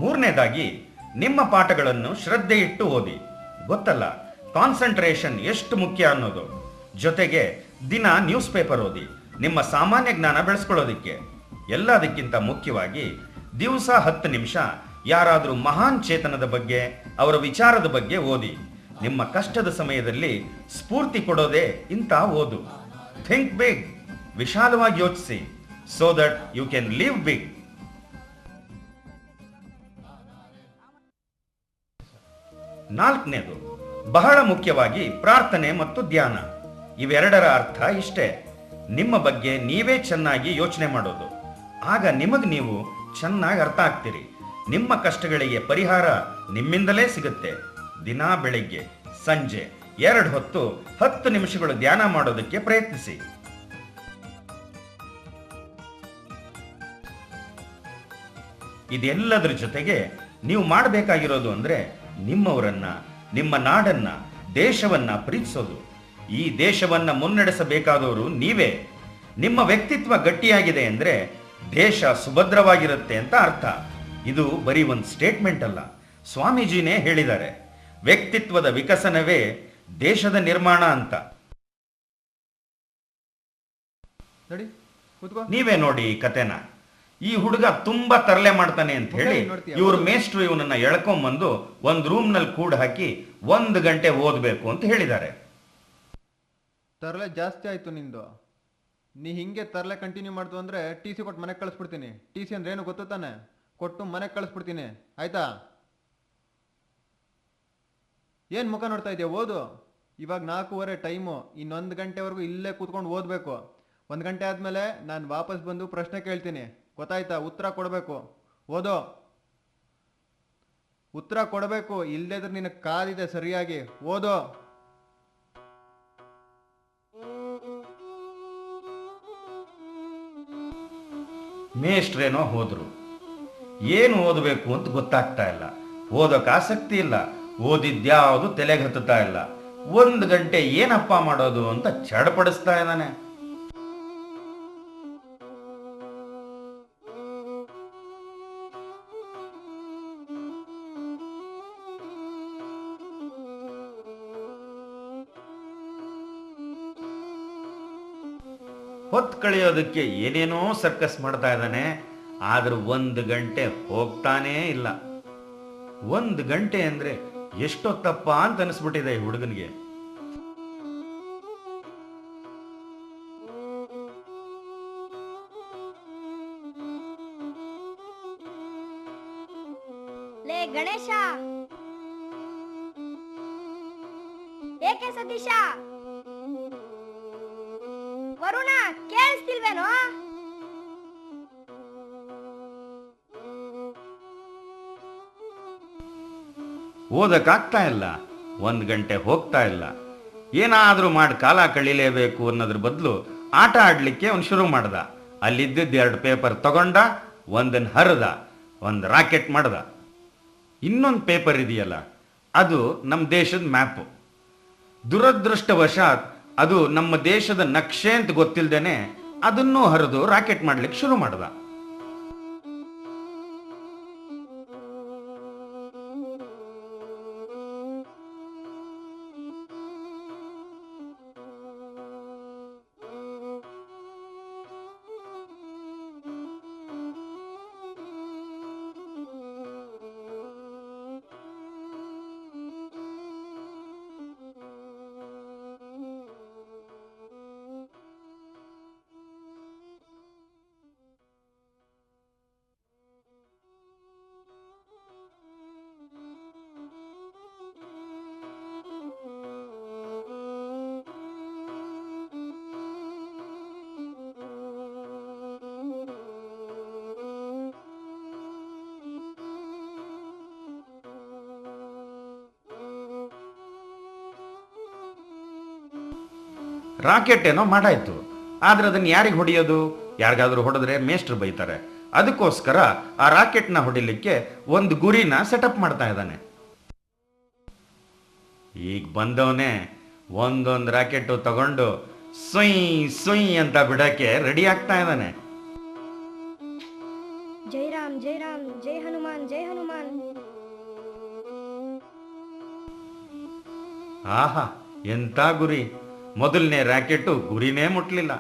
ಮೂರನೇದಾಗಿ, ನಿಮ್ಮ ಪಾಠಗಳನ್ನು ಶ್ರದ್ಧೆ ಇಟ್ಟು ಓದಿ. ಗೊತ್ತಲ್ಲ ಕಾನ್ಸಂಟ್ರೇಷನ್ ಎಷ್ಟು ಮುಖ್ಯ ಅನ್ನೋದು. ಜೊತೆಗೆ ದಿನ ನ್ಯೂಸ್ ಪೇಪರ್ ಓದಿ, ನಿಮ್ಮ ಸಾಮಾನ್ಯ ಜ್ಞಾನ ಬೆಳೆಸ್ಕೊಳ್ಳೋದಿಕ್ಕೆ. ಎಲ್ಲದಕ್ಕಿಂತ ಮುಖ್ಯವಾಗಿ ದಿವಸ 10 ನಿಮಿಷ ಯಾರಾದರೂ ಮಹಾನ್ ಚೇತನದ ಬಗ್ಗೆ, ಅವರ ವಿಚಾರದ ಬಗ್ಗೆ ಓದಿ. ನಿಮ್ಮ ಕಷ್ಟದ ಸಮಯದಲ್ಲಿ ಸ್ಫೂರ್ತಿ ಕೊಡೋದೇ ಇಂಥ ಓದು. ಥಿಂಕ್ ಬಿಗ್, ವಿಶಾಲವಾಗಿ ಯೋಚಿಸಿ, so that you can live big. ನಾಲ್ಕನೇದು, ಬಹಳ ಮುಖ್ಯವಾಗಿ ಪ್ರಾರ್ಥನೆ ಮತ್ತು ಧ್ಯಾನ. ಇವೆರಡರ ಅರ್ಥ ಇಷ್ಟೇ: ನಿಮ್ಮ ಬಗ್ಗೆ ನೀವೇ ಚೆನ್ನಾಗಿ ಯೋಚನೆ ಮಾಡೋದು. ಆಗ ನಿಮಗೆ ನೀವು ಚೆನ್ನಾಗಿ ಅರ್ಥ ಆಗ್ತೀರಿ. ನಿಮ್ಮ ಕಷ್ಟಗಳಿಗೆ ಪರಿಹಾರ ನಿಮ್ಮಿಂದಲೇ ಸಿಗುತ್ತೆ. ದಿನಾ ಬೆಳಿಗ್ಗೆ ಸಂಜೆ 2 ಹೊತ್ತು 10 ನಿಮಿಷಗಳು ಧ್ಯಾನ ಮಾಡೋದಕ್ಕೆ ಪ್ರಯತ್ನಿಸಿ. ಇದೆಲ್ಲದರ ಜೊತೆಗೆ ನೀವು ಮಾಡಬೇಕಾಗಿರೋದು ಅಂದ್ರೆ ನಿಮ್ಮವರನ್ನ, ನಿಮ್ಮ ನಾಡನ್ನ, ದೇಶವನ್ನ ಪ್ರೀತಿಸೋದು. ಈ ದೇಶವನ್ನ ಮುನ್ನಡೆಸಬೇಕಾದವರು ನೀವೇ. ನಿಮ್ಮ ವ್ಯಕ್ತಿತ್ವ ಗಟ್ಟಿಯಾಗಿದೆ ಅಂದ್ರೆ ದೇಶ ಸುಭದ್ರವಾಗಿರುತ್ತೆ ಅಂತ ಅರ್ಥ. ಇದು ಬರೀ ಒಂದು ಸ್ಟೇಟ್ಮೆಂಟ್ ಅಲ್ಲ, ಸ್ವಾಮೀಜಿನೇ ಹೇಳಿದ್ದಾರೆ. ವ್ಯಕ್ತಿತ್ವದ ವಿಕಸನವೇ ದೇಶದ ನಿರ್ಮಾಣ ಅಂತ. ನೀವೇ ನೋಡಿ ಈ ಕತೆನ. ಈ ಹುಡುಗ ತುಂಬಾ ತರಲೆ ಮಾಡ್ತಾನೆ ಅಂತ ಹೇಳಿ ಇವ್ರ ಮೇಷ್ಟ್ರು ಇವನನ್ನ ಎಳ್ಕೊಂಬಂದು ಒಂದ್ ರೂಮ್ ನಲ್ಲಿ ಕೂಡ ಹಾಕಿ 1 ಗಂಟೆ ಓದ್ಬೇಕು ಅಂತ ಹೇಳಿದ್ದಾರೆ. ತರಲೆ ಜಾಸ್ತಿ ಆಯ್ತು ನಿಂದು. ನೀ ಹಿಂಗೆ ತರಲೆ ಕಂಟಿನ್ಯೂ ಮಾಡ್ತು ಅಂದ್ರೆ ಟಿ ಸಿ ಕೊಟ್ಟು ಮನೆಗೆ ಕಳಿಸ್ಬಿಡ್ತೀನಿ. ಟಿ ಸಿ ಅಂದ್ರೆ ಏನು ಗೊತ್ತು ತಾನೆ? ಕೊಟ್ಟು ಮನೆಗೆ ಕಳಿಸ್ಬಿಡ್ತೀನಿ, ಆಯ್ತಾ? ಏನ್ ಮುಖ ನೋಡ್ತಾ ಇದೆಯಾ? ಓದು. ಇವಾಗ 4:15 ಟೈಮು. ಇನ್ನೊಂದು ಗಂಟೆವರೆಗೂ ಇಲ್ಲೇ ಕೂತ್ಕೊಂಡು ಓದಬೇಕು. 1 ಗಂಟೆ ಆದ್ಮೇಲೆ ನಾನು ವಾಪಸ್ ಬಂದು ಪ್ರಶ್ನೆ ಕೇಳ್ತೀನಿ, ಗೊತ್ತಾಯ್ತಾ? ಉತ್ತರ ಕೊಡಬೇಕು. ಓದೋ, ಉತ್ತರ ಕೊಡಬೇಕು. ಇಲ್ಲದಿದ್ರೆ ನಿನ್ನ ಕಾಲಿದೆ ಸರಿಯಾಗಿ. ಓದೋ. ಮೇಷ್ಟ್ರೇನೋ ಹೋದ್ರು. ಏನು ಓದಬೇಕು ಅಂತ ಗೊತ್ತಾಗ್ತಾ ಇಲ್ಲ. ಓದೋಕೆ ಆಸಕ್ತಿ ಇಲ್ಲ. ಓದಿದ್ಯಾವುದು ತಲೆಗೆ ಹತ್ತುತ್ತಾ ಇಲ್ಲ. 1 ಗಂಟೆ ಏನಪ್ಪ ಮಾಡೋದು ಅಂತ ಚಡಪಡಿಸ್ತಾ ಇದ್ದಾನೆ. ಹೊತ್ತು ಕಳೆಯೋದಕ್ಕೆ ಏನೇನೋ ಸರ್ಕಸ್ ಮಾಡ್ತಾ ಇದ್ದಾನೆ. ಆದ್ರೂ 1 ಗಂಟೆ ಹೋಗ್ತಾನೇ ಇಲ್ಲ. 1 ಗಂಟೆ ಅಂದ್ರೆ ಎಷ್ಟೊತ್ತಪ್ಪ ಅಂತ ಅನಿಸ್ಬಿಟ್ಟಿದೆ ಈ ಹುಡುಗನಿಗೆ. ಲೇ ಗಣೇಶ, ಏಕೆ ಸತೀಶ, ವರುಣ ಕೇಳಿಸ್ತಿಲ್ವೇನೋ? ಓದಕ್ಕಾಗ್ತಾ ಇಲ್ಲ, 1 ಗಂಟೆ ಹೋಗ್ತಾ ಇಲ್ಲ. ಏನಾದ್ರೂ ಮಾಡಿ ಕಾಲ ಕಳೀಲೇಬೇಕು ಅನ್ನೋದ್ರ ಬದಲು ಆಟ ಆಡ್ಲಿಕ್ಕೆ ಅವನು ಶುರು ಮಾಡ್ದ. ಅಲ್ಲಿದ್ದಿದ್ದು 2 ಪೇಪರ್ ತಗೊಂಡ, ಒಂದನ್ನು ಹರಿದ, ಒಂದು ರಾಕೆಟ್ ಮಾಡ್ದ. ಇನ್ನೊಂದು ಪೇಪರ್ ಇದೆಯಲ್ಲ, ಅದು ನಮ್ಮ ದೇಶದ ಮ್ಯಾಪು. ದುರದೃಷ್ಟವಶಾತ್ ಅದು ನಮ್ಮ ದೇಶದ ನಕ್ಷೆ ಅಂತ ಗೊತ್ತಿಲ್ದೇನೆ ಅದನ್ನೂ ಹರಿದು ರಾಕೆಟ್ ಮಾಡ್ಲಿಕ್ಕೆ ಶುರು ಮಾಡ್ದ. ರಾಕೆಟ್ ಏನೋ ಮಾಡಾಯ್ತು, ಆದ್ರೆ ಅದನ್ನ ಯಾರಿಗೆ ಹೊಡೆಯೋದು? ಯಾರಿಗಾದ್ರೂ ಹೊಡೆದ್ರೆ ಮೇಷ್ಟ್ರು ಬೈತಾರೆ. ಅದಕ್ಕೋಸ್ಕರ ಆ ರಾಕೆಟ್ನ ಹೊಡಿಲಿಕ್ಕೆ ಒಂದು ಗುರಿನ ಸೆಟಪ್ ಮಾಡ್ತಾ ಇದ್ದಾನೆ. ಈಗ ಬಂದವನೇ ಒಂದೊಂದು ರಾಕೆಟ್ ತಗೊಂಡು ಸುಯ್ ಸುಯ್ ಅಂತ ಬಿಡಕ್ಕೆ ರೆಡಿ ಆಗ್ತಾ ಇದ್ದಾನೆ. ಜೈ ರಾಮ್ ಜೈ ರಾಮ್, ಜೈ ಹನುಮಾನ್ ಜೈ ಹನುಮಾನ್. ಆಹಾ, ಎಂತ ಗುರಿ! ಮೊದಲನೇ ರಾಕೆಟ್ ಗುರಿನೇ ಮುಟ್ಲಿಲ್ಲ.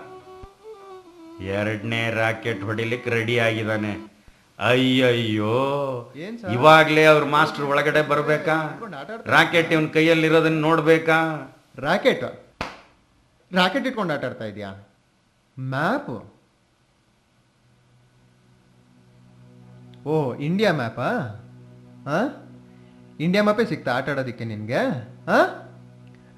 2ನೇ ರಾಕೆಟ್ ಹೊಡಿಲಿಕ್ಕೆ ರೆಡಿ ಆಗಿದ್ದಾನೆ. ಅಯ್ಯಯ್ಯೋ, ಇವಾಗ್ಲೇ ಅವ್ರ ಮಾಸ್ಟರ್ ಒಳಗಡೆ ಬರ್ಬೇಕಾ? ರಾಕೆಟ್ ಇವನ್ ಕೈಯಲ್ಲಿರೋದನ್ನ ನೋಡ್ಬೇಕಾ? ರಾಕೆಟ್ ಇಟ್ಕೊಂಡು ಆಟ ಆಡ್ತಾ ಇದೆಯಾ? ಮ್ಯಾಪು? ಓ, ಇಂಡಿಯಾ ಮ್ಯಾಪಾ? ಇಂಡಿಯಾ ಮ್ಯಾಪೇ ಸಿಗ್ತಾ ಆಟ ಆಡೋದಕ್ಕೆ ನಿನಗೆ?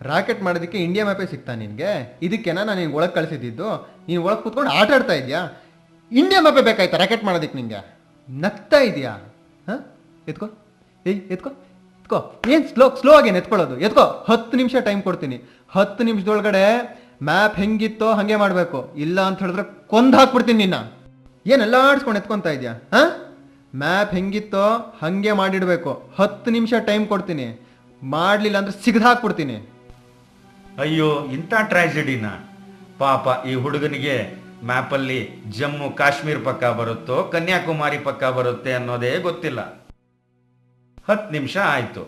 ರಾಕೆಟ್ ಮಾಡೋದಕ್ಕೆ ಇಂಡಿಯಾ ಮ್ಯಾಪೇ ಸಿಗ್ತಾ ನಿನಗೆ? ಇದಕ್ಕೆನಾ ನಾನು ನಿನ್ಗೆ ಒಳಗೆ ಕಳಿಸಿದ್ದು? ನೀನು ಒಳಗೆ ಕೂತ್ಕೊಂಡು ಆಟ ಆಡ್ತಾ ಇದೆಯಾ? ಇಂಡಿಯಾ ಮ್ಯಾಪೇ ಬೇಕಾಯ್ತಾ ರಾಕೆಟ್ ಮಾಡೋದಕ್ಕೆ ನಿನಗೆ? ನಗ್ತಾ ಇದೆಯಾ? ಎತ್ಕೋ, ಎತ್ಕೋ ಎತ್ಕೋ. ಏನು ಸ್ಲೋ ಆಗೇನು ಎತ್ಕೊಳ್ಳೋದು? ಎತ್ಕೋ. 10 ನಿಮಿಷ ಟೈಮ್ ಕೊಡ್ತೀನಿ. 10 ನಿಮಿಷದೊಳಗಡೆ ಮ್ಯಾಪ್ ಹೆಂಗಿತ್ತೋ ಹಾಗೆ ಮಾಡಬೇಕು. ಇಲ್ಲ ಅಂತ ಹೇಳಿದ್ರೆ ಕೊಂದು ಹಾಕ್ಬಿಡ್ತೀನಿ ನಿನ್ನ. ಏನೆಲ್ಲ ಆಡ್ಸ್ಕೊಂಡು ಎತ್ಕೊತಾ ಇದೆಯಾ? ಮ್ಯಾಪ್ ಹೆಂಗಿತ್ತೋ ಹಾಗೆ ಮಾಡಿಡಬೇಕು. 10 ನಿಮಿಷ ಟೈಮ್ ಕೊಡ್ತೀನಿ. ಮಾಡಲಿಲ್ಲ ಅಂದ್ರೆ ಸಿಗದು ಹಾಕ್ಬಿಡ್ತೀನಿ. ಅಯ್ಯೋ, ಇಂಥ ಟ್ರಾಜಿಡಿನ! ಪಾಪ ಈ ಹುಡುಗನಿಗೆ ಮ್ಯಾಪಲ್ಲಿ ಜಮ್ಮು ಕಾಶ್ಮೀರ್ ಪಕ್ಕ ಬರುತ್ತೋ ಕನ್ಯಾಕುಮಾರಿ ಪಕ್ಕ ಬರುತ್ತೆ ಅನ್ನೋದೇ ಗೊತ್ತಿಲ್ಲ. 10 ನಿಮಿಷ ಆಯ್ತು,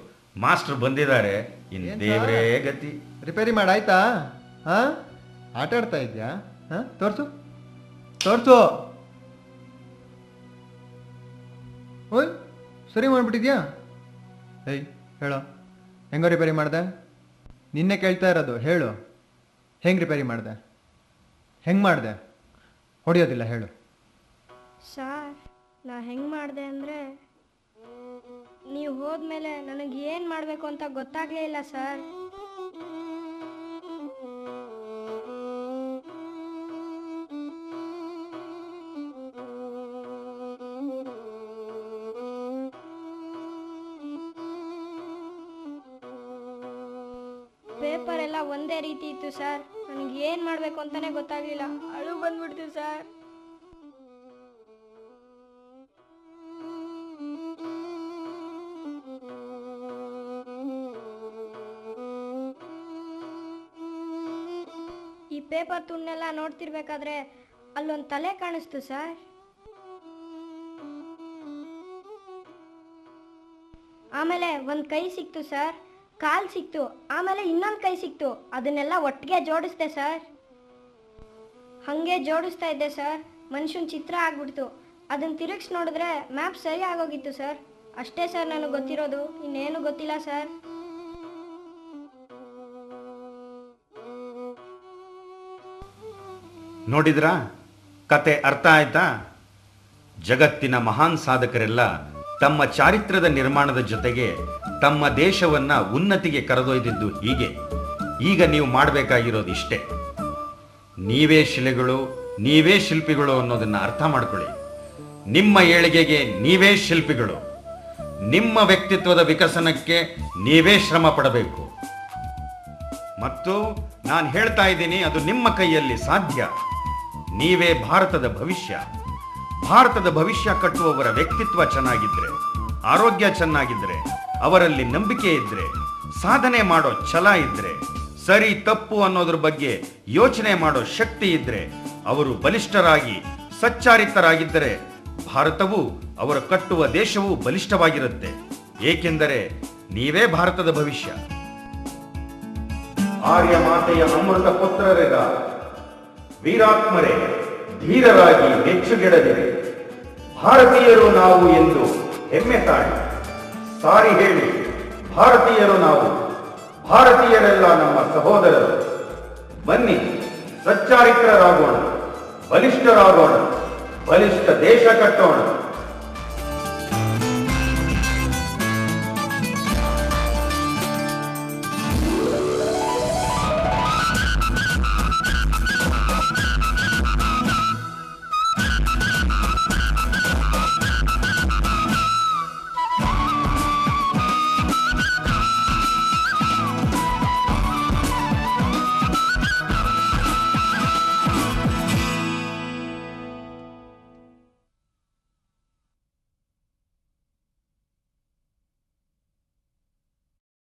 ಮಾಸ್ಟರ್ ಬಂದಿದ್ದಾರೆ. ಇನ್ನು ದೇವರೇ ಗತಿ. ರಿಪೇರಿ ಮಾಡಾಯ್ತಾ? ಆಟ ಆಡ್ತಾ ಇದ್ಯಾ? ತೋರ್ಸು. ಓಯ್, ಸರಿ ಮಾಡ್ಬಿಟ್ಟಿದ್ಯಾ? ಹೇಳೋ, ಹೆಂಗೋ ರಿಪೇರಿ ಮಾಡ್ದೆ? ನಿನ್ನೆ ಕೇಳ್ತಾ ಇರೋದು, ಹೇಳು. ಹೆಂಗೆ ರಿಪೇರಿ ಮಾಡಿದೆ? ಹೆಂಗೆ ಮಾಡಿದೆ? ಹೊಡೆಯೋದಿಲ್ಲ, ಹೇಳು. ಸರ್, ನಾ ಹೆಂಗೆ ಮಾಡಿದೆ ಅಂದರೆ, ನೀವು ಹೋದ್ಮೇಲೆ ನನಗೆ ಏನು ಮಾಡಬೇಕು ಅಂತ ಗೊತ್ತಾಗಲೇ ಇಲ್ಲ ಸರ್. ಪೇಪರ್ ಎಲ್ಲ ಒಂದೇ ರೀತಿ ಇತ್ತು ಸರ್. ನನಗೆ ಏನು ಮಾಡಬೇಕು ಅಂತಾನೆ ಗೊತ್ತಾಗಲಿಲ್ಲ. ಅಳು ಬಂದ್ಬಿಡ್ತು ಸರ್. ಈ ಪೇಪರ್ ತುಂಡನ್ನೆಲ್ಲ ನೋಡ್ತಿರ್ಬೇಕಾದ್ರೆ ಅಲ್ಲೊಂದು ತಲೆ ಕಾಣಿಸ್ತು ಸರ್. ಆಮೇಲೆ ಒಂದು ಕೈ ಸಿಕ್ತು ಸರ್, ಕಾಲ್ ಸಿಕ್ತು, ಆಮೇಲೆ ಇನ್ನೊಂದು ಕೈ ಸಿಕ್ತು. ಅದನ್ನೆಲ್ಲ ಒಟ್ಟಿಗೆ ಜೋಡಿಸ್ದೆ ಸರ್. ಹಾಗೆ ಜೋಡಿಸ್ತಾ ಇದ್ದೆ ಸರ್, ಮನುಷ್ಯನ ಚಿತ್ರ ಆಗ್ಬಿಡ್ತು. ಅದನ್ನು ತಿರುಗಿಸಿ ನೋಡಿದ್ರೆ ಮ್ಯಾಪ್ ಸರಿ ಆಗೋಗಿತ್ತು ಸರ್. ಅಷ್ಟೇ ಸರ್ ನನಗೆ ಗೊತ್ತಿರೋದು, ಇನ್ನೇನು ಗೊತ್ತಿಲ್ಲ ಸರ್. ನೋಡಿದ್ರಾ, ಕತೆ ಅರ್ಥ ಆಯ್ತಾ? ಜಗತ್ತಿನ ಮಹಾನ್ ಸಾಧಕರೆಲ್ಲ ತಮ್ಮ ಚಾರಿತ್ರ್ಯದ ನಿರ್ಮಾಣದ ಜೊತೆಗೆ ತಮ್ಮ ದೇಶವನ್ನ ಉನ್ನತಿಗೆ ಕರೆದೊಯ್ದಿದ್ದು ಹೀಗೆ. ಈಗ ನೀವು ಮಾಡಬೇಕಾಗಿರೋದು ಇಷ್ಟೇ. ನೀವೇ ಶಿಲೆಗಳು, ನೀವೇ ಶಿಲ್ಪಿಗಳು ಅನ್ನೋದನ್ನ ಅರ್ಥ ಮಾಡ್ಕೊಳ್ಳಿ. ನಿಮ್ಮ ಏಳಿಗೆಗೆ ನೀವೇ ಶಿಲ್ಪಿಗಳು. ನಿಮ್ಮ ವ್ಯಕ್ತಿತ್ವದ ವಿಕಸನಕ್ಕೆ ನೀವೇ ಶ್ರಮ ಪಡಬೇಕು. ಮತ್ತು ನಾನು ಹೇಳ್ತಾ ಇದ್ದೀನಿ, ಅದು ನಿಮ್ಮ ಕೈಯಲ್ಲಿ ಸಾಧ್ಯ. ನೀವೇ ಭಾರತದ ಭವಿಷ್ಯ. ಭಾರತದ ಭವಿಷ್ಯ ಕಟ್ಟುವವರ ವ್ಯಕ್ತಿತ್ವ ಚೆನ್ನಾಗಿದ್ರೆ, ಆರೋಗ್ಯ ಚೆನ್ನಾಗಿದ್ರೆ, ಅವರಲ್ಲಿ ನಂಬಿಕೆ ಇದ್ರೆ, ಸಾಧನೆ ಮಾಡೋ ಛಲ ಇದ್ರೆ, ಸರಿ ತಪ್ಪು ಅನ್ನೋದ್ರ ಬಗ್ಗೆ ಯೋಚನೆ ಮಾಡೋ ಶಕ್ತಿ ಇದ್ರೆ, ಅವರು ಬಲಿಷ್ಠರಾಗಿ ಸಚ್ಚಾರಿತರಾಗಿದ್ದರೆ ಭಾರತವು, ಅವರು ಕಟ್ಟುವ ದೇಶವು ಬಲಿಷ್ಠವಾಗಿರುತ್ತೆ. ಏಕೆಂದರೆ ನೀವೇ ಭಾರತದ ಭವಿಷ್ಯ. ಆರ್ಯ ಮಾತೆಯ ಅಮೃತ ಪುತ್ರರಿಗ ವೀರಾತ್ಮರೇ, ಧೀರರಾಗಿ ಹೆಚ್ಚುಗೆಡದಿರಿ. ಭಾರತೀಯರು ನಾವು ಎಂದು ಹೆಮ್ಮೆ ತಾಳಿ ಸಾರಿ ಹೇಳಿ, ಭಾರತೀಯರು ನಾವು, ಭಾರತೀಯರೆಲ್ಲ ನಮ್ಮ ಸಹೋದರರು. ಬನ್ನಿ, ಸಚ್ಚಾರಿತ್ರರಾಗೋಣ, ಬಲಿಷ್ಠರಾಗೋಣ, ಬಲಿಷ್ಠ ದೇಶ ಕಟ್ಟೋಣ.